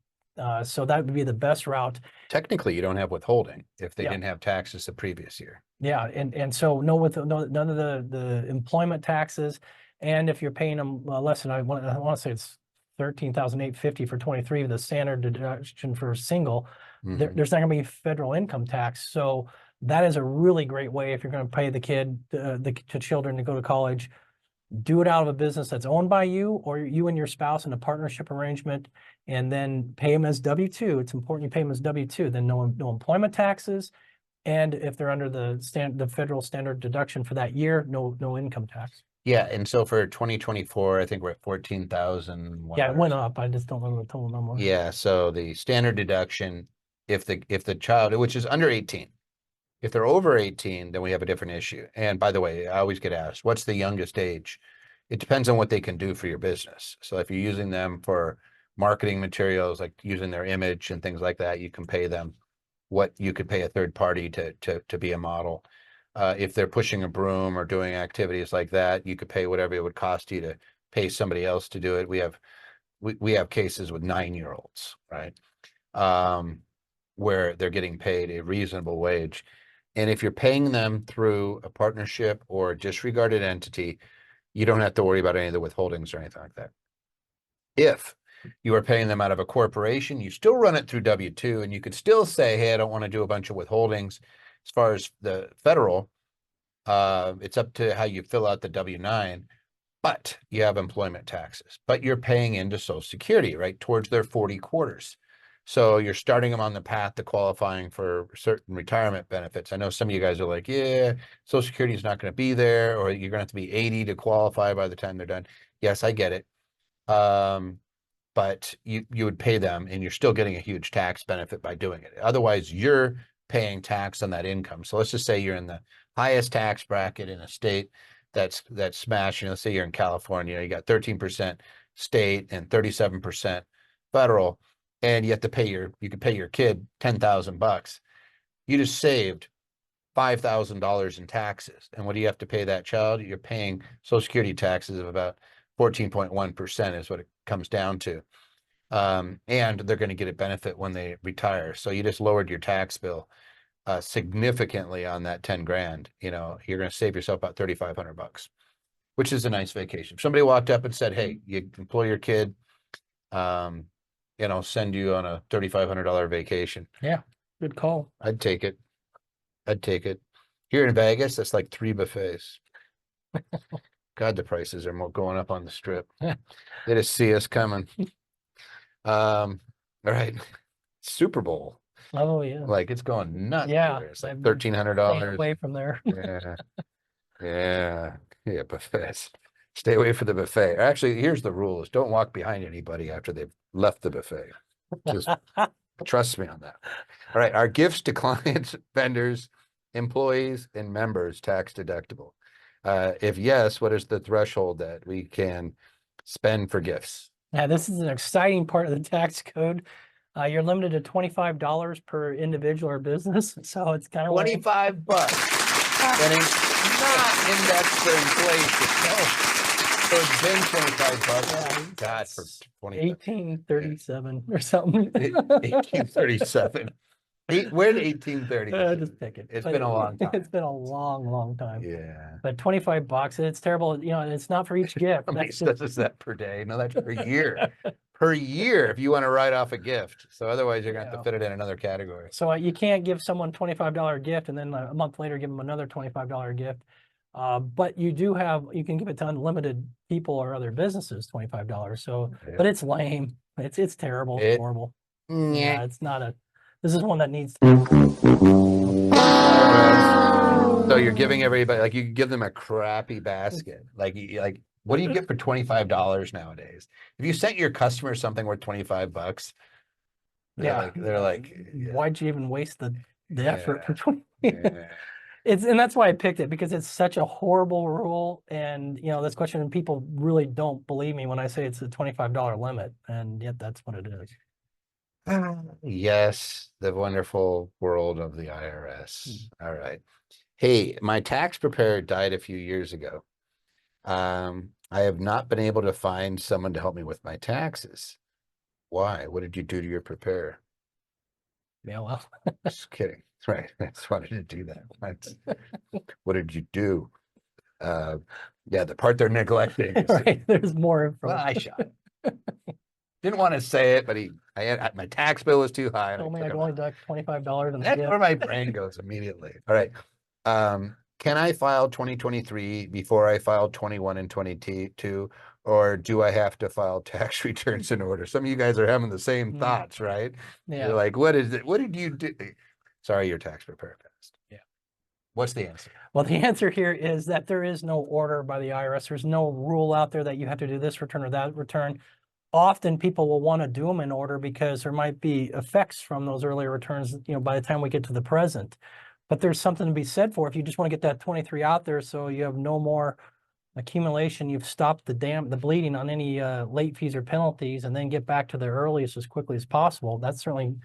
So that would be the best route. Technically, you don't have withholding if they Yeah. didn't have taxes the previous year. Yeah, and so none of the employment taxes, and if you're paying them less than I want to say it's 13,850 for 23, the standard deduction for single, there's not going to be federal income tax. So that is a really great way if you're going to pay the children to go to college. Do it out of a business that's owned by you or you and your spouse in a partnership arrangement, and then pay them as W-2. It's important you pay them as W-2. Then no employment taxes, and if they're under the federal standard deduction for that year, no income tax. Yeah, and so for 2024, I think we're at 14,000. Yeah, it went up. I just don't remember the total number. Yeah, so the standard deduction, if the child, which is under 18, if they're over 18, then we have a different issue. And by the way, I always get asked, what's the youngest age? It depends on what they can do for your business. So if you're using them for marketing materials, like using their image and things like that, you can pay them what you could pay a third party to be a model. If they're pushing a broom or doing activities like that, you could pay whatever it would cost you to pay somebody else to do it. We have cases with 9-year-olds, right? Where they're getting paid a reasonable wage. And if you're paying them through a partnership or a disregarded entity, you don't have to worry about any of the withholdings or anything like that. If you are paying them out of a corporation, you still run it through W-2, and you could still say, hey, I don't want to do a bunch of withholdings. As far as the federal, it's up to how you fill out the W-9, but you have employment taxes, but you're paying into Social Security, right, towards their 40 quarters. So you're starting them on the path to qualifying for certain retirement benefits. I know some of you guys are like, yeah, Social Security is not going to be there, or you're going to have to be 80 to qualify by the time they're done. Yes, I get it. But you would pay them, and you're still getting a huge tax benefit by doing it. Otherwise, you're paying tax on that income. So let's just say you're in the highest tax bracket in a state that's smashed. Let's say you're in California, you got 13% state and 37% federal, and you have to pay you could pay your kid $10,000. You just saved $5,000 in taxes. And what do you have to pay that child? You're paying Social Security taxes of about 14.1% is what it comes down to. And they're going to get a benefit when they retire. So you just lowered your tax bill significantly on that 10 grand. You're going to save yourself about $3,500, which is a nice vacation. If somebody walked up and said, hey, you employ your kid, send you on a $3,500 vacation. Yeah, good call. I'd take it. Here in Vegas, that's like 3 buffets. God, the prices are more going up on the strip. Yeah. They just see us coming. All right. Super Bowl. Oh, yeah. Like it's going nuts. Yeah, It's like I've been $1,300. away from there. Yeah, buffets. Stay away from the buffet. Actually, here's the rules. Don't walk behind anybody after they've left the buffet. Just trust me on that. All right. Are gifts to clients, vendors, employees, and members tax deductible? If yes, what is the threshold that we can spend for gifts? Yeah, this is an exciting part of the tax code. You're limited to $25 per individual or business. So it's kind of $25. And it's not indexed for inflation. So it's been $25. Yeah, God, for 20 1837 or something. 1837. Where did 1830? Just pick it. It's But been a long time. It's been a long, long time. Yeah. But $25, it's terrible. It's not for each gift. How many That's just- is that per day? No, that's per year. Per year, if you want to write off a gift. So otherwise, you're going to have to fit it in another category. So you can't give someone $25 gift and then a month later give them another $25 gift. But you can give it to unlimited people or other businesses $25. So, Yeah. but it's lame. It's terrible. It's horrible. Yeah, it's not this is one that needs So you're giving everybody, like, you can give them a crappy basket. Like what do you get for $25 nowadays? If you sent your customers something worth $25, they're like, why'd you even waste the effort for 20? yeah. And that's why I picked it, because it's such a horrible rule. And this question, and people really don't believe me when I say it's a $25 limit, and yet that's what it is. Yes, the wonderful world of the IRS. All right. Hey, my tax preparer died a few years ago. I have not been able to find someone to help me with my taxes. Why? What did you do to your preparer? Yeah, well, Just kidding. Right. I just wanted to do that. What did you do? Yeah, the part they're neglecting. is- right. There's more. Well, I shot it. Didn't want to say it, but my tax bill was too high. And Told me took I it can only off. deduct $25 and That's where my brain goes immediately. All right. Can I file 2023 before I file 21 and 22, or do I have to file tax returns in order? Some of you guys are having the same thoughts, right? Yeah. You're like, what is it? What did you do? Sorry, your tax preparer passed. Yeah. What's the answer? Well, the answer here is that there is no order by the IRS. There's no rule out there that you have to do this return or that return. Often people will want to do them in order because there might be effects from those earlier returns, by the time we get to the present. But there's something to be said for if you just want to get that 23 out there so you have no more accumulation, you've stopped the bleeding on any late fees or penalties, and then get back to the earliest as quickly as possible. That's certainly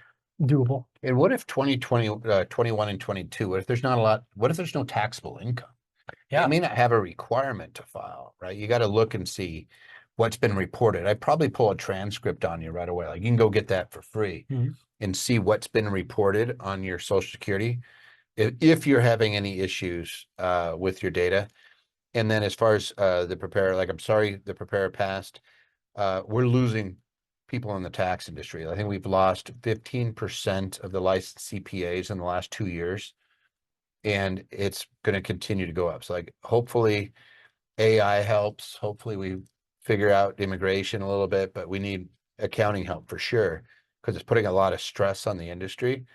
doable. And what if 2020, 21 and 22, what if there's not a lot, what if there's no taxable income? Yeah. You may not have a requirement to file, right? You got to look and see what's been reported. I'd probably pull a transcript on you right away. Like you can go get that for free Mhm. and see what's been reported on your Social Security. if you're having any issues with your data. And then as far as the preparer, like, I'm sorry, the preparer passed, we're losing people in the tax industry. I think we've lost 15% of the licensed CPAs in the last 2 years, and it's going to continue to go up. So like, hopefully AI helps. Hopefully we figure out immigration a little bit, but we need accounting help for sure, because it's putting a lot of stress on the industry,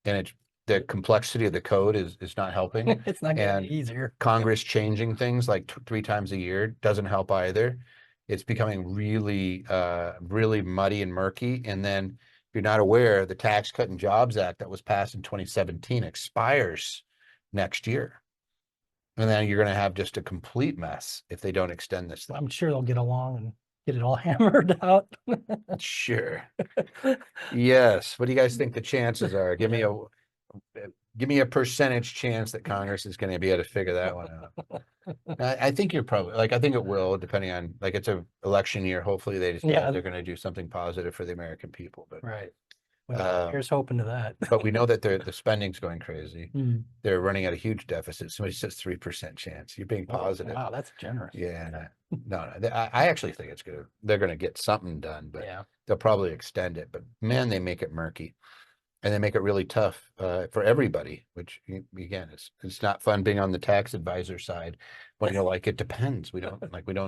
and it's the complexity of the code is not helping. It's not getting And any easier. Congress changing things like 3 times a year doesn't help either. It's becoming really, really muddy and murky. And then, if you're not aware, the Tax Cut and Jobs Act that was passed in 2017 expires next year. And then you're going to have just a complete mess if they don't extend this thing. I'm sure they'll get along and get it all hammered out. Sure. Yes. What do you guys think the chances are? Give me a percentage chance that Congress is going to be able to figure that one out. I think you're probably, like, I think it will, depending on, like, it's a election year. Hopefully they decide Yeah. they're going to do something positive for the American people. But Right. Well, here's hoping to that. but we know that the spending's going crazy. Mm. They're running at a huge deficit. Somebody says 3% chance. You're being Oh, positive. wow, that's generous. Yeah. No, I actually think they're gonna get something done, but Yeah. they'll probably extend it. But man, they make it murky, and they make it really tough for everybody. Which, again, it's not fun being on the tax advisor side when you're like, it depends. We don't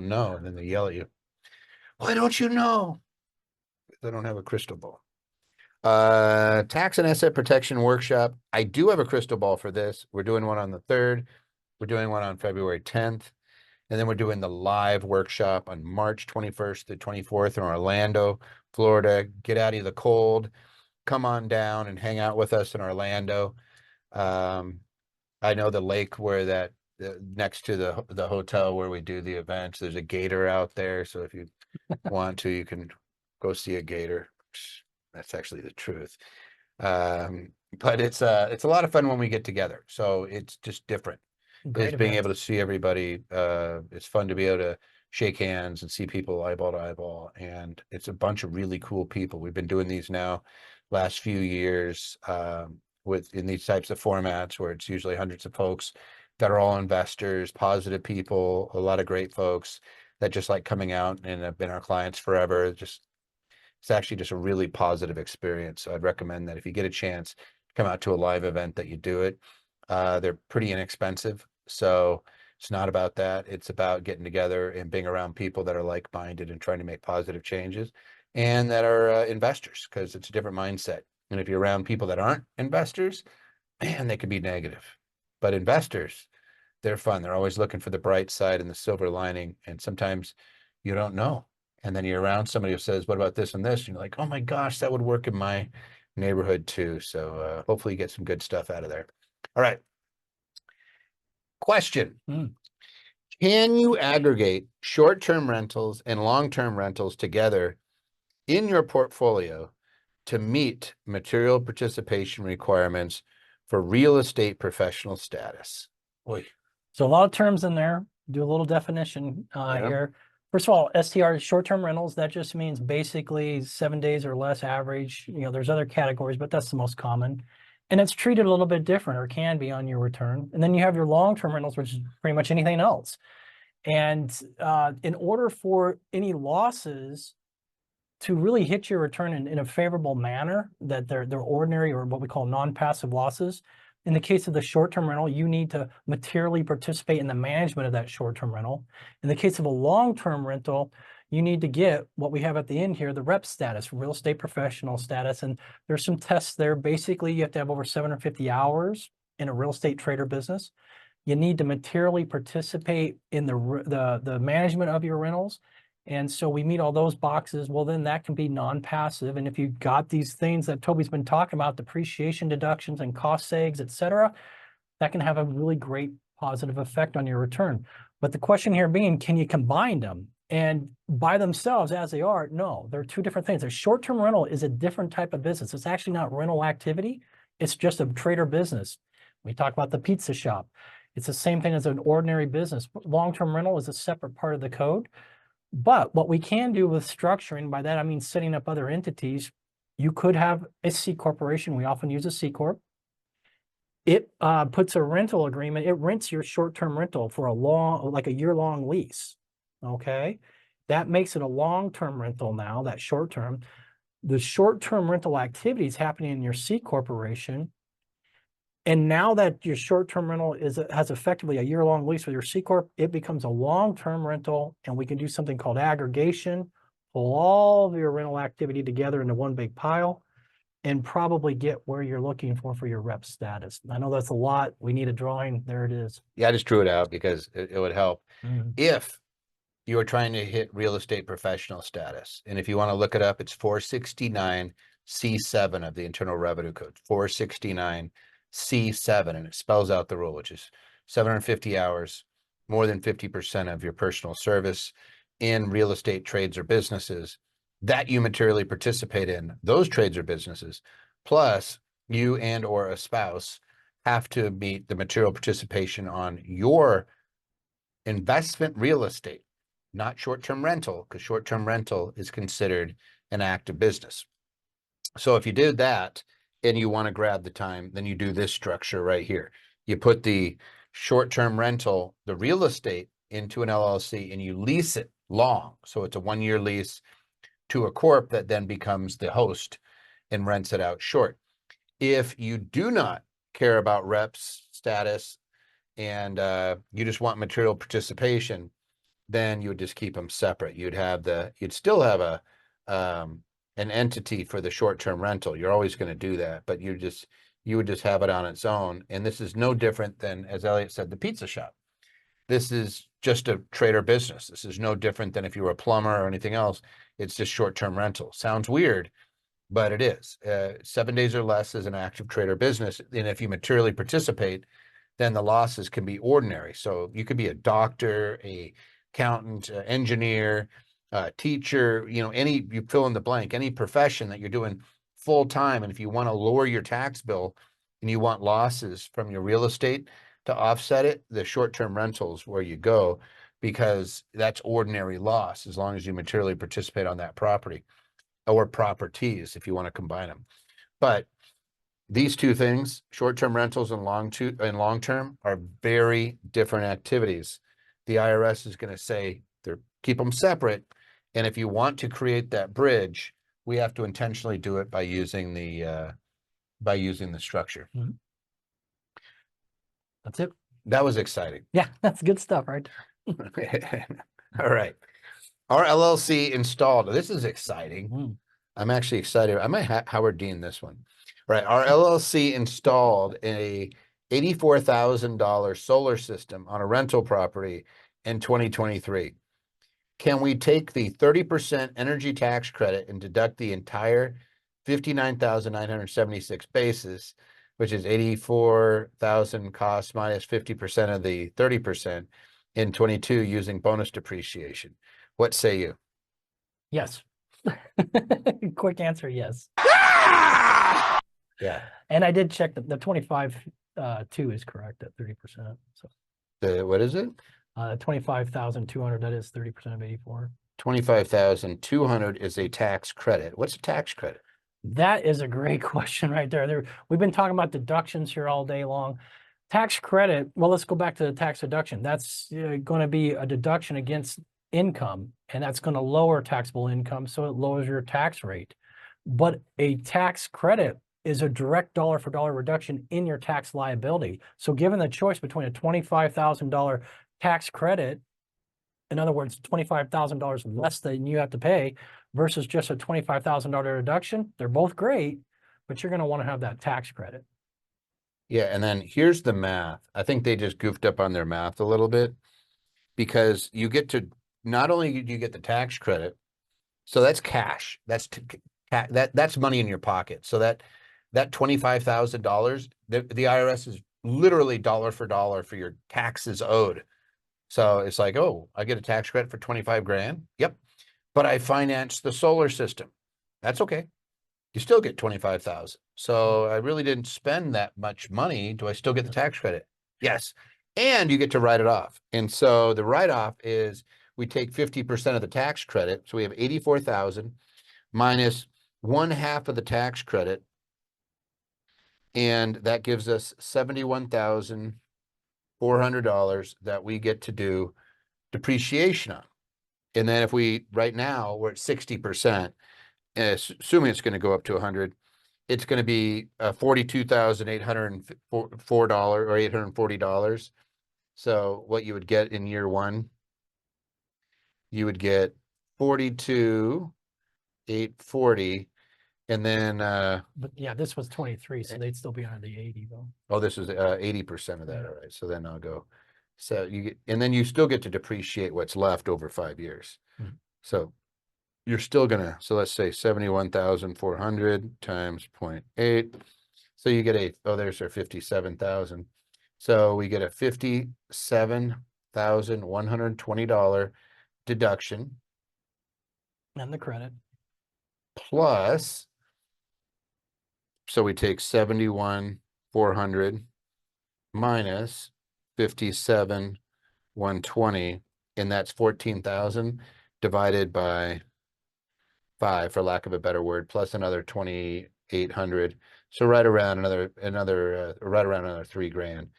know, and then they yell at you. Why don't you know? They don't have a crystal ball. Tax and asset protection workshop. I do have a crystal ball for this. We're doing one on the 3rd. We're doing one on February 10th. And then we're doing the live workshop on March 21st to 24th in Orlando, Florida. Get out of the cold. Come on down and hang out with us in Orlando. I know the lake where next to the hotel where we do the events, there's a gator out there. So if you want to, you can go see a gator. That's actually the truth. But it's a lot of fun when we get together. So it's just different. Great Is being event. able to see everybody. It's fun to be able to shake hands and see people eyeball to eyeball. And it's a bunch of really cool people. We've been doing these now last few years in these types of formats where it's usually hundreds of folks that are all investors, positive people, a lot of great folks that just like coming out and have been our clients forever. It's actually just a really positive experience. So I'd recommend that if you get a chance, come out to a live event, that you do it. They're pretty inexpensive. So it's not about that. It's about getting together and being around people that are like-minded and trying to make positive changes, and that are investors, because it's a different mindset. And if you're around people that aren't investors, man, they can be negative. But investors, they're fun. They're always looking for the bright side and the silver lining. And sometimes you don't know. And then you're around somebody who says, what about this and this? And you're like, oh my gosh, that would work in my neighborhood too. So hopefully you get some good stuff out of there. All right. Question. Can you aggregate short-term rentals and long-term rentals together in your portfolio to meet material participation requirements for real estate professional status? Oy. So a lot of terms in there. Do a little definition here. First of all, STR, short-term rentals, that just means basically 7 days or less average. There's other categories, but that's the most common. And it's treated a little bit different, or can be, on your return. And then you have your long-term rentals, which is pretty much anything else. And in order for any losses to really hit your return in a favorable manner, that they're ordinary, or what we call non-passive losses, in the case of the short-term rental, you need to materially participate in the management of that short-term rental. In the case of a long-term rental, you need to get what we have at the end here, the rep status, real estate professional status. And there's some tests there. Basically, you have to have over 750 hours in a real estate trader business. You need to materially participate in the management of your rentals. And so we meet all those boxes. Well, then that can be non-passive. And if you've got these things that Toby's been talking about, depreciation deductions and cost sags, et cetera, that can have a really great positive effect on your return. But the question here being, can you combine them? And by themselves, as they are, no, they're two different things. A short-term rental is a different type of business. It's actually not rental activity. It's just a trader business. We talk about the pizza shop. It's the same thing as an ordinary business. Long-term rental is a separate part of the code. But what we can do with structuring, by that I mean setting up other entities, you could have a C corporation. We often use a C corp. it puts a rental agreement. It rents your short-term rental for like a year-long lease. Okay. That makes it a long-term rental now, that short-term. The short-term rental activity is happening in your C corporation. And now that your short-term rental has effectively a year-long lease with your C corp, it becomes a long-term rental, and we can do something called aggregation, pull all of your rental activity together into one big pile, and probably get where you're looking for your rep status. I know that's a lot. We need a drawing. There it is. Yeah, I just drew it out because it would help. Mhm. If you are trying to hit real estate professional status, and if you want to look it up, it's 469 C7 of the Internal Revenue Code, 469 C7, and it spells out the rule, which is 750 hours, more than 50% of your personal service in real estate trades or businesses that you materially participate in, those trades or businesses, plus you and or a spouse have to meet the material participation on your investment real estate, not short-term rental, because short-term rental is considered an active business. So if you did that and you want to grab the time, then you do this structure right here. You put the short-term rental, the real estate, into an LLC and you lease it long. So it's a 1-year lease to a corp that then becomes the host and rents it out short. If you do not care about reps status and you just want material participation, then you would just keep them separate. You'd still have an entity for the short-term rental. You're always going to do that, but you would just have it on its own. And this is no different than, as Elliot said, the pizza shop. This is just a trader business. This is no different than if you were a plumber or anything else. It's just short-term rental. Sounds weird, but it is. 7 days or less is an active trader business. And if you materially participate, then the losses can be ordinary. So you could be a doctor, a accountant, engineer, teacher, you fill in the blank, any profession that you're doing full time. And if you want to lower your tax bill and you want losses from your real estate to offset it, the short-term rentals where you go, because that's ordinary loss as long as you materially participate on that property or properties if you want to combine them. But these two things, short-term rentals and long-term, are very different activities. The IRS is going to say keep them separate. And if you want to create that bridge, we have to intentionally do it by using the structure. Mhm. That's it. That was exciting. Yeah, that's good stuff right there. All right. Our LLC installed. This is exciting. Mm. I'm actually excited. I might Howard Dean this one. Right. Our LLC installed a $84,000 solar system on a rental property in 2023. Can we take the 30% energy tax credit and deduct the entire 59,976 basis, which is 84,000 costs minus 50% of the 30% in 22 using bonus depreciation? What say you? Yes. Quick answer, yes. Yeah. And I did check the 25 2 is correct at 30%. So what is it? 25,200, that is 30% of 84. 25,200 is a tax credit. What's a tax credit? That is a great question right there. We've been talking about deductions here all day long. Tax credit, well, let's go back to the tax deduction. That's going to be a deduction against income, and that's going to lower taxable income, so it lowers your tax rate. But a tax credit is a direct dollar for dollar reduction in your tax liability. So given the choice between a $25,000 tax credit, in other words, $25,000 less than you have to pay versus just a $25,000 deduction, they're both great, but you're going to want to have that tax credit. Yeah, and then here's the math. I think they just goofed up on their math a little bit, because you get to, not only do you get the tax credit, so that's cash. That's money in your pocket. So that $25,000, the IRS is literally dollar for dollar for your taxes owed. So it's like, oh, I get a tax credit for 25 grand. Yep. But I financed the solar system. That's okay. You still get 25,000. So I really didn't spend that much money. Do I still get the tax credit? Yes. And you get to write it off. And so the write-off is, we take 50% of the tax credit. So we have 84,000 minus 1/2 of the tax credit. And that gives us $71,400 that we get to do depreciation on. And then if we, right now, we're at 60%, assuming it's going to go up to 100, it's going to be $42,804 or $840. So what you would get in year one, you would get 42,840, and then But yeah, this was 23, so they'd still be under the 80 though. oh, this is 80% of that. Yeah. All right. So then I'll go. So you get, and then you still get to depreciate what's left over 5 years. Mhm. So you're still gonna, so let's say 71,400 times 0.8. So you get there's our 57,000. So we get a $57,120 deduction And the credit. plus, so we take 71,400 minus 57,120, and that's 14,000 divided by 5, for lack of a better word, plus another 2,800. So right around another $3,000.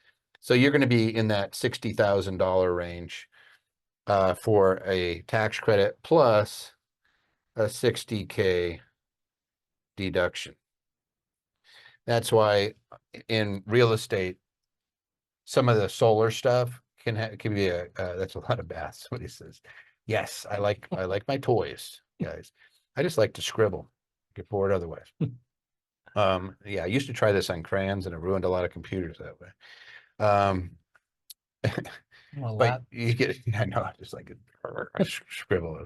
So you're going to be in that $60,000 range for a tax credit plus a $60K deduction. That's why in real estate, some of the solar stuff can be that's a lot of baths. What he says. Yes, I like my toys, guys. I just like to scribble. Get bored otherwise. Yeah, I used to try this on crayons and it ruined a lot of computers that way. Well, But you get, I know, just like a scribble.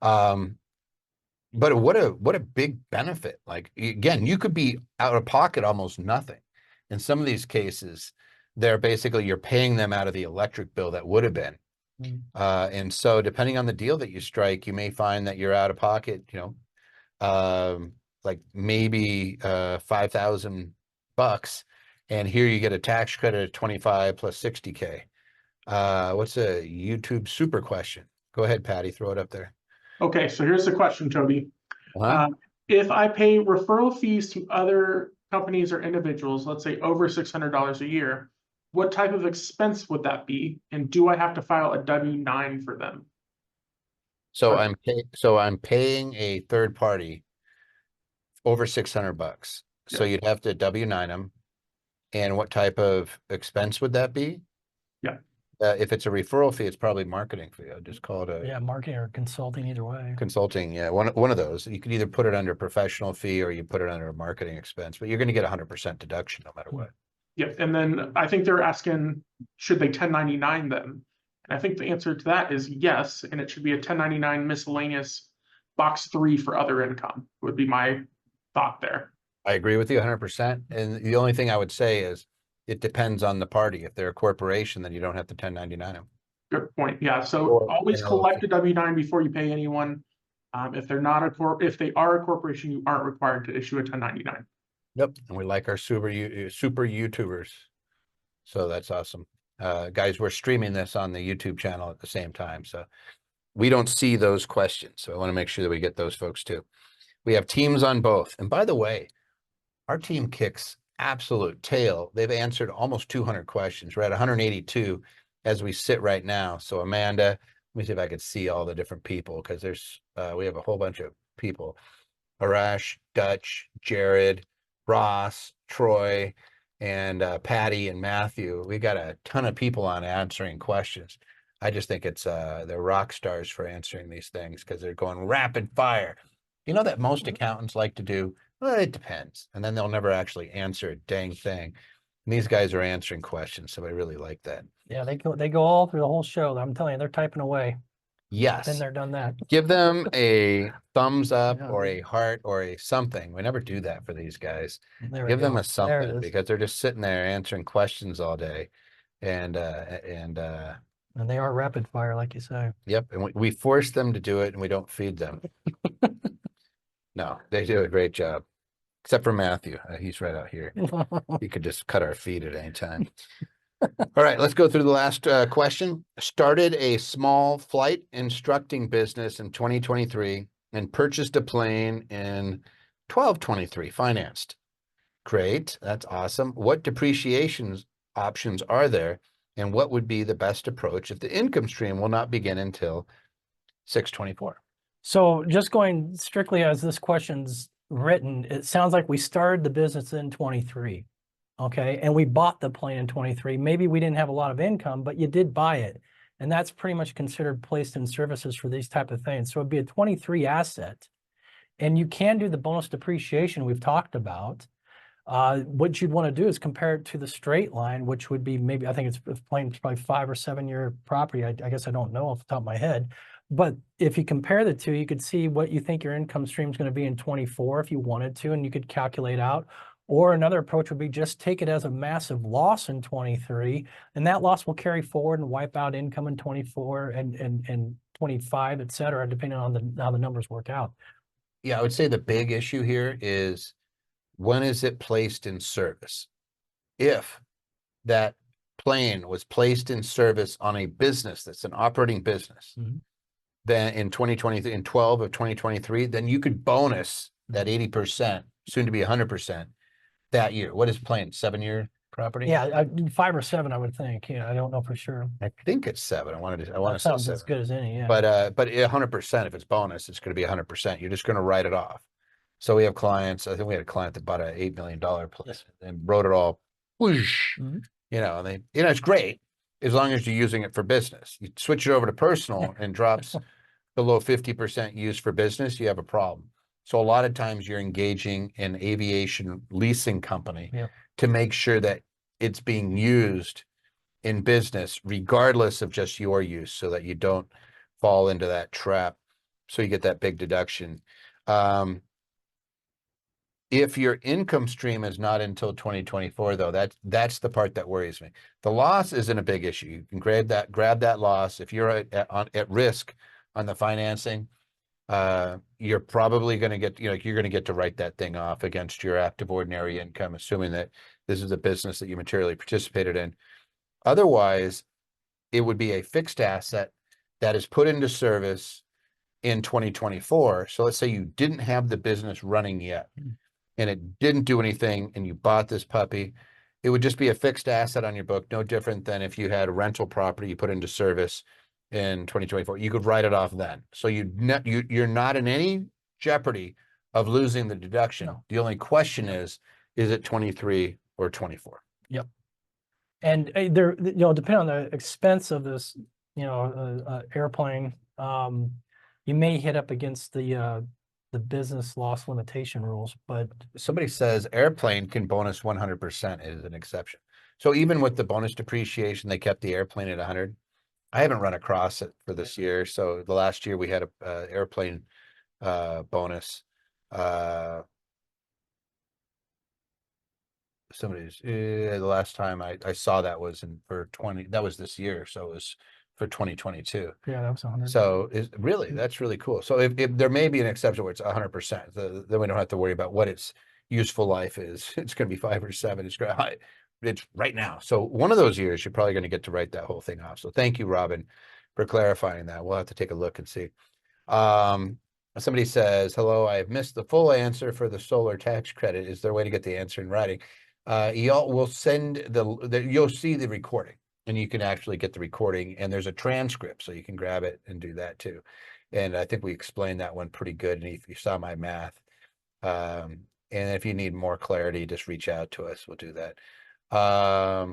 But what a big benefit. Like, again, you could be out of pocket almost nothing. In some of these cases, they're basically, you're paying them out of the electric bill that would have been. And so depending on the deal that you strike, you may find that you're out of pocket, like maybe $5,000, and here you get a tax credit of 25 plus 60K. What's a YouTube super question? Go ahead, Patty, throw it up there. Okay, so here's the question, Toby. Uh-huh. If I pay referral fees to other companies or individuals, let's say over $600 a year, what type of expense would that be? And do I have to file a W-9 for them? So I'm paying a third party over $600. So Yeah. you'd have to W-9 them. And what type of expense would that be? Yeah. If it's a referral fee, it's probably marketing fee. I'll just call it a Yeah, marketing or consulting, either way. consulting. Yeah, one of those. You could either put it under professional fee or you put it under a marketing expense, but you're going to get 100% deduction no matter what. Yeah, and then I think they're asking, should they 1099 them? And I think the answer to that is yes, and it should be a 1099 miscellaneous box 3 for other income, would be my thought there. I agree with you 100%. And the only thing I would say is it depends on the party. If they're a corporation, then you don't have to 1099 them. Good point. Yeah, so Or always an collect LLC. a W-9 before you pay anyone. If they're not if they are a corporation, you aren't required to issue a 1099. Yep. And we like our super YouTubers. So that's awesome. Guys, we're streaming this on the YouTube channel at the same time. So we don't see those questions. So I want to make sure that we get those folks too. We have teams on both. And by the way, our team kicks absolute tail. They've answered almost 200 questions. We're at 182 as we sit right now. So Amanda, let me see if I could see all the different people, because we have a whole bunch of people. Arash, Dutch, Jared, Ross, Troy, and Patty and Matthew. We got a ton of people on answering questions. I just think they're rock stars for answering these things because they're going rapid fire. You know that most accountants like to do, well, it depends. And then they'll never actually answer a dang thing. And these guys are answering questions, so I really like that. Yeah, they go all through the whole show. I'm telling you, they're typing away. Yes. Been there, done that. Give them a thumbs up Yeah. or a heart or a something. We never do that for these guys. There we Give them go. a There it something is. because they're just sitting there answering questions all day. And And they are rapid fire, like you say. yep. And we force them to do it and we don't feed them. No, they do a great job. Except for Matthew. He's right out here. He could just cut our feed at any time. All right, let's go through the last question. Started a small flight instructing business in 2023 and purchased a plane in 1223, financed. Great. That's awesome. What depreciation options are there? And what would be the best approach if the income stream will not begin until 6/24? So just going strictly as this question's written, it sounds like we started the business in 23. Okay, and we bought the plane in 23. Maybe we didn't have a lot of income, but you did buy it. And that's pretty much considered placed in services for these type of things. So it'd be a 23 asset. And you can do the bonus depreciation we've talked about. What you'd want to do is compare it to the straight line, which would be maybe, I think it's plain probably 5 or 7 year property. I guess I don't know off the top of my head. But if you compare the two, you could see what you think your income stream is going to be in 24 if you wanted to, and you could calculate out. Or another approach would be just take it as a massive loss in 23, and that loss will carry forward and wipe out income in 24 and 25, et cetera, depending on how the numbers work out. Yeah, I would say the big issue here is when is it placed in service? If that plane was placed in service on a business that's an operating business, then in 2023, in 12 of 2023, then you could bonus that 80%, soon to be 100% that year. What is plane? 7-year property? Yeah, 5 or 7, I would think. Yeah, I don't know for sure. I think it's 7. I want to That say sounds 7. as good as any. Yeah. But 100%, if it's bonus, it's going to be 100%. You're just going to write it off. So we have clients. I think we had a client that bought an $8 million place and wrote it all, whoosh, you know, and it's great as long as you're using it for business. You switch it over to personal and drops below 50% used for business, you have a problem. So a lot of times you're engaging an aviation leasing company to make sure that it's being used in business, regardless of just your use, so that you don't fall into that trap. So you get that big deduction. If your income stream is not until 2024, though, that's the part that worries me. The loss isn't a big issue. You can grab that loss. If you're at risk on the financing, you're probably going to get, you're going to get to write that thing off against your active ordinary income, assuming that this is a business that you materially participated in. Otherwise, it would be a fixed asset that is put into service in 2024. So let's say you didn't have the business running yet and it didn't do anything and you bought this puppy. It would just be a fixed asset on your book, no different than if you had a rental property you put into service in 2024. You could write it off then. So you're not in any jeopardy of losing the deduction. No. The only question is it 23 or 24? Yep. And there, depending on the expense of this, airplane, you may hit up against the business loss limitation rules, but Somebody says airplane can bonus 100% is an exception. So even with the bonus depreciation, they kept the airplane at 100. I haven't run across it for this year. So the last year we had a airplane bonus. The last time I saw that was that was this year. So it was for 2022. yeah, that was 100. So that's really cool. So if there may be an exception where it's 100%, then we don't have to worry about what its useful life is. It's going to be 5 or 7. It's right now. So one of those years, you're probably going to get to write that whole thing off. So thank you, Robin, for clarifying that. We'll have to take a look and see. Somebody says, hello, I have missed the full answer for the solar tax credit. Is there a way to get the answer in writing? Y'all will send you'll see the recording and you can actually get the recording and there's a transcript. So you can grab it and do that too. And I think we explained that one pretty good. And if you saw my math, and if you need more clarity, just reach out to us. We'll do that. I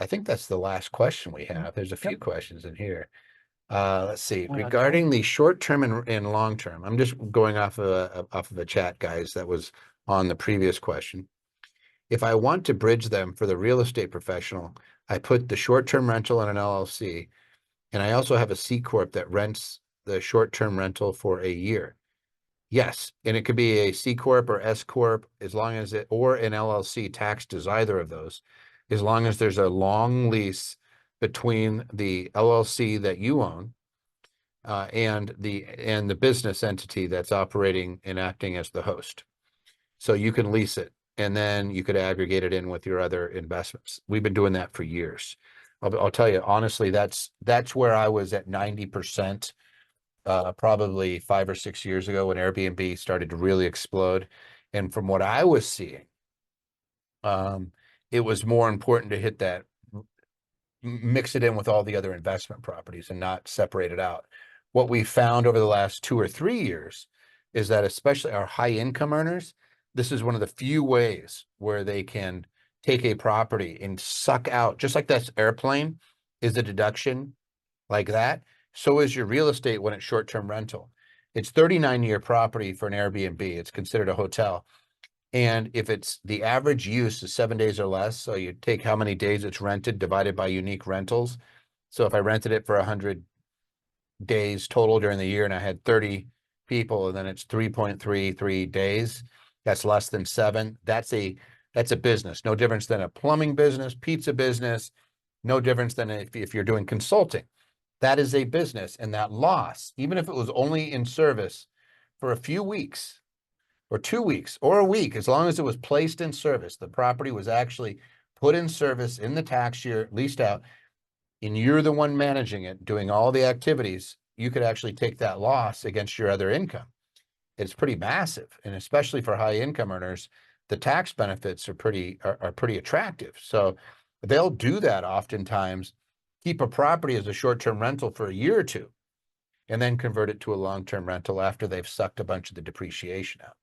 think that's the last question we have. There's a few questions in here. Let's see. Regarding the short-term and long-term, I'm just going off of a chat, guys, that was on the previous question. If I want to bridge them for the real estate professional, I put the short-term rental in an LLC, and I also have a C Corp that rents the short-term rental for a year. Yes, and it could be a C Corp or S Corp, as long as or an LLC taxed as either of those, as long as there's a long lease between the LLC that you own and the business entity that's operating and acting as the host. So you can lease it, and then you could aggregate it in with your other investments. We've been doing that for years. I'll tell you honestly, that's where I was at 90%. Probably 5 or 6 years ago when Airbnb started to really explode. And from what I was seeing, it was more important to hit that, mix it in with all the other investment properties and not separate it out. What we found over the last 2 or 3 years is that especially our high income earners, this is one of the few ways where they can take a property and suck out, just like that airplane is a deduction like that. So is your real estate when it's short-term rental. It's 39-year property for an Airbnb. It's considered a hotel. And if it's the average use is 7 days or less, so you take how many days it's rented divided by unique rentals. So if I rented it for 100 days total during the year and I had 30 people, and then it's 3.33 days, that's less than 7. That's a business. No difference than a plumbing business, pizza business, no difference than if you're doing consulting. That is a business, and that loss, even if it was only in service for a few weeks or 2 weeks or a week, as long as it was placed in service, the property was actually put in service in the tax year, leased out, and you're the one managing it, doing all the activities, you could actually take that loss against your other income. It's pretty massive. And especially for high income earners, the tax benefits are pretty attractive. So they'll do that oftentimes, keep a property as a short-term rental for a year or two, and then convert it to a long-term rental after they've sucked a bunch of the depreciation out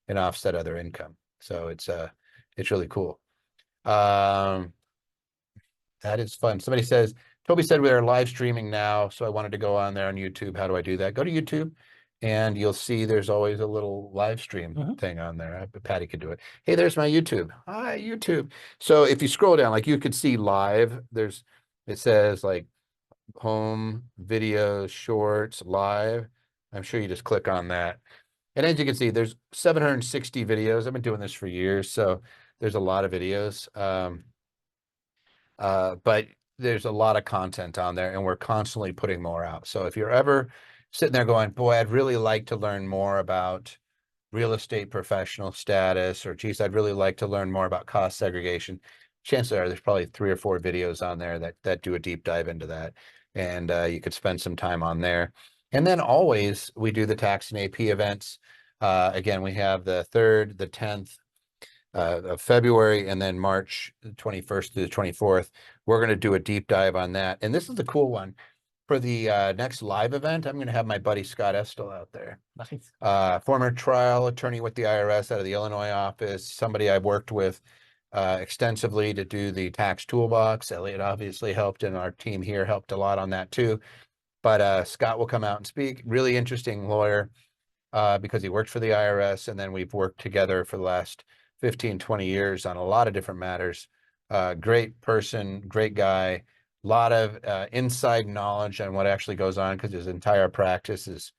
and offset other income. So it's really cool. That is fun. Somebody says, Toby said we are live streaming now, so I wanted to go on there on YouTube. How do I do that? Go to YouTube and you'll see there's always a little live stream thing on there. Patty could do it. Hey, there's my YouTube. Hi, YouTube. So if you scroll down, like you could see live, it says like home, videos, shorts, live. I'm sure you just click on that. And as you can see, there's 760 videos. I've been doing this for years, so there's a lot of videos. But there's a lot of content on there, and we're constantly putting more out. So if you're ever sitting there going, boy, I'd really like to learn more about real estate professional status, or geez, I'd really like to learn more about cost segregation, chances are there's probably 3 or 4 videos on there that do a deep dive into that. And you could spend some time on there. And then always we do the tax and AP events. Again, we have the 3rd, the 10th, of February, and then March 21st through the 24th. We're going to do a deep dive on that. And this is the cool one. For the next live event, I'm going to have my buddy Scott Estel out there. Nice. Former trial attorney with the IRS out of the Illinois office, somebody I've worked with extensively to do the tax toolbox. Elliot obviously helped, and our team here helped a lot on that too. But Scott will come out and speak. Really interesting lawyer because he worked for the IRS, and then we've worked together for the last 15, 20 years on a lot of different matters. Great person, great guy, a lot of inside knowledge on what actually goes on, because his entire practice is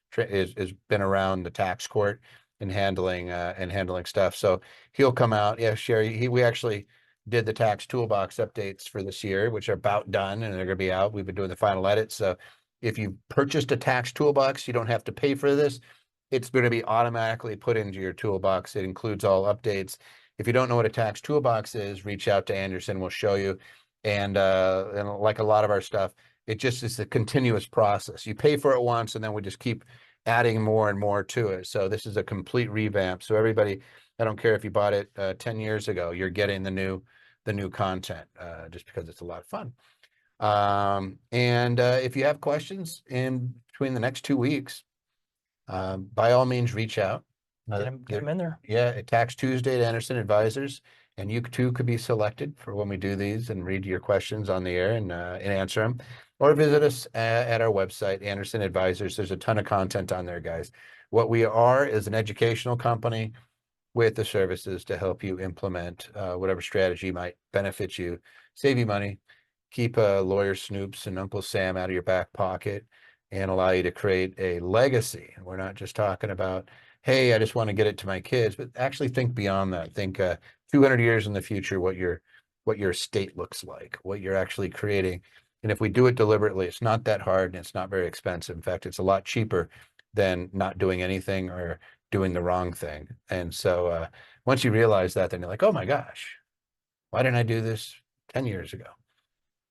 been around the tax court and handling stuff. So he'll come out. Yeah, Sherry, we actually did the tax toolbox updates for this year, which are about done, and they're going to be out. We've been doing the final edits. So if you purchased a tax toolbox, you don't have to pay for this. It's going to be automatically put into your toolbox. It includes all updates. If you don't know what a tax toolbox is, reach out to Anderson. We'll show you. And like a lot of our stuff, it just is a continuous process. You pay for it once, and then we just keep adding more and more to it. So this is a complete revamp. So everybody, I don't care if you bought it 10 years ago, you're getting the new content just because it's a lot of fun. If you have questions in between the next 2 weeks, by all means, reach out. Get them in there. Yeah, Tax Tuesday at Anderson Advisors, and you too could be selected for when we do these and read your questions on the air and answer them, or visit us at our website, Anderson Advisors. There's a ton of content on there, guys. What we are is an educational company with the services to help you implement whatever strategy might benefit you, save you money, keep lawyer Snoops and Uncle Sam out of your back pocket, and allow you to create a legacy. We're not just talking about, hey, I just want to get it to my kids, but actually think beyond that. Think 200 years in the future, what your estate looks like, what you're actually creating. And if we do it deliberately, it's not that hard and it's not very expensive. In fact, it's a lot cheaper than not doing anything or doing the wrong thing. And so once you realize that, then you're like, oh my gosh, why didn't I do this 10 years ago?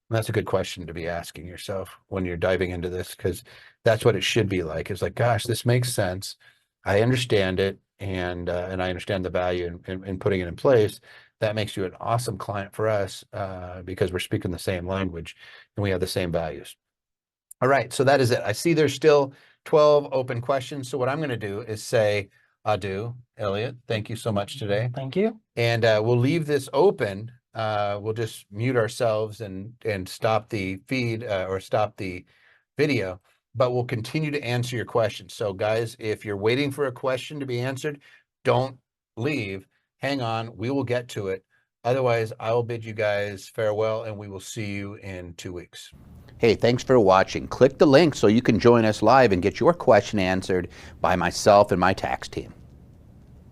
And that's a good question to be asking yourself when you're diving into this, because that's what it should be like. It's like, gosh, this makes sense. I understand it, and I understand the value in putting it in place. that makes you an awesome client for us because we're speaking the same language and we have the same values. All right, so that is it. I see there's still 12 open questions. So what I'm going to do is say adieu, Elliot. Thank you so much today. Thank you. And we'll leave this open. We'll just mute ourselves and stop the feed or stop the video, but we'll continue to answer your questions. So guys, if you're waiting for a question to be answered, don't leave. Hang on, we will get to it. Otherwise, I will bid you guys farewell and we will see you in 2 weeks. Hey, thanks for watching. Click the link so you can join us live and get your question answered by myself and my tax team.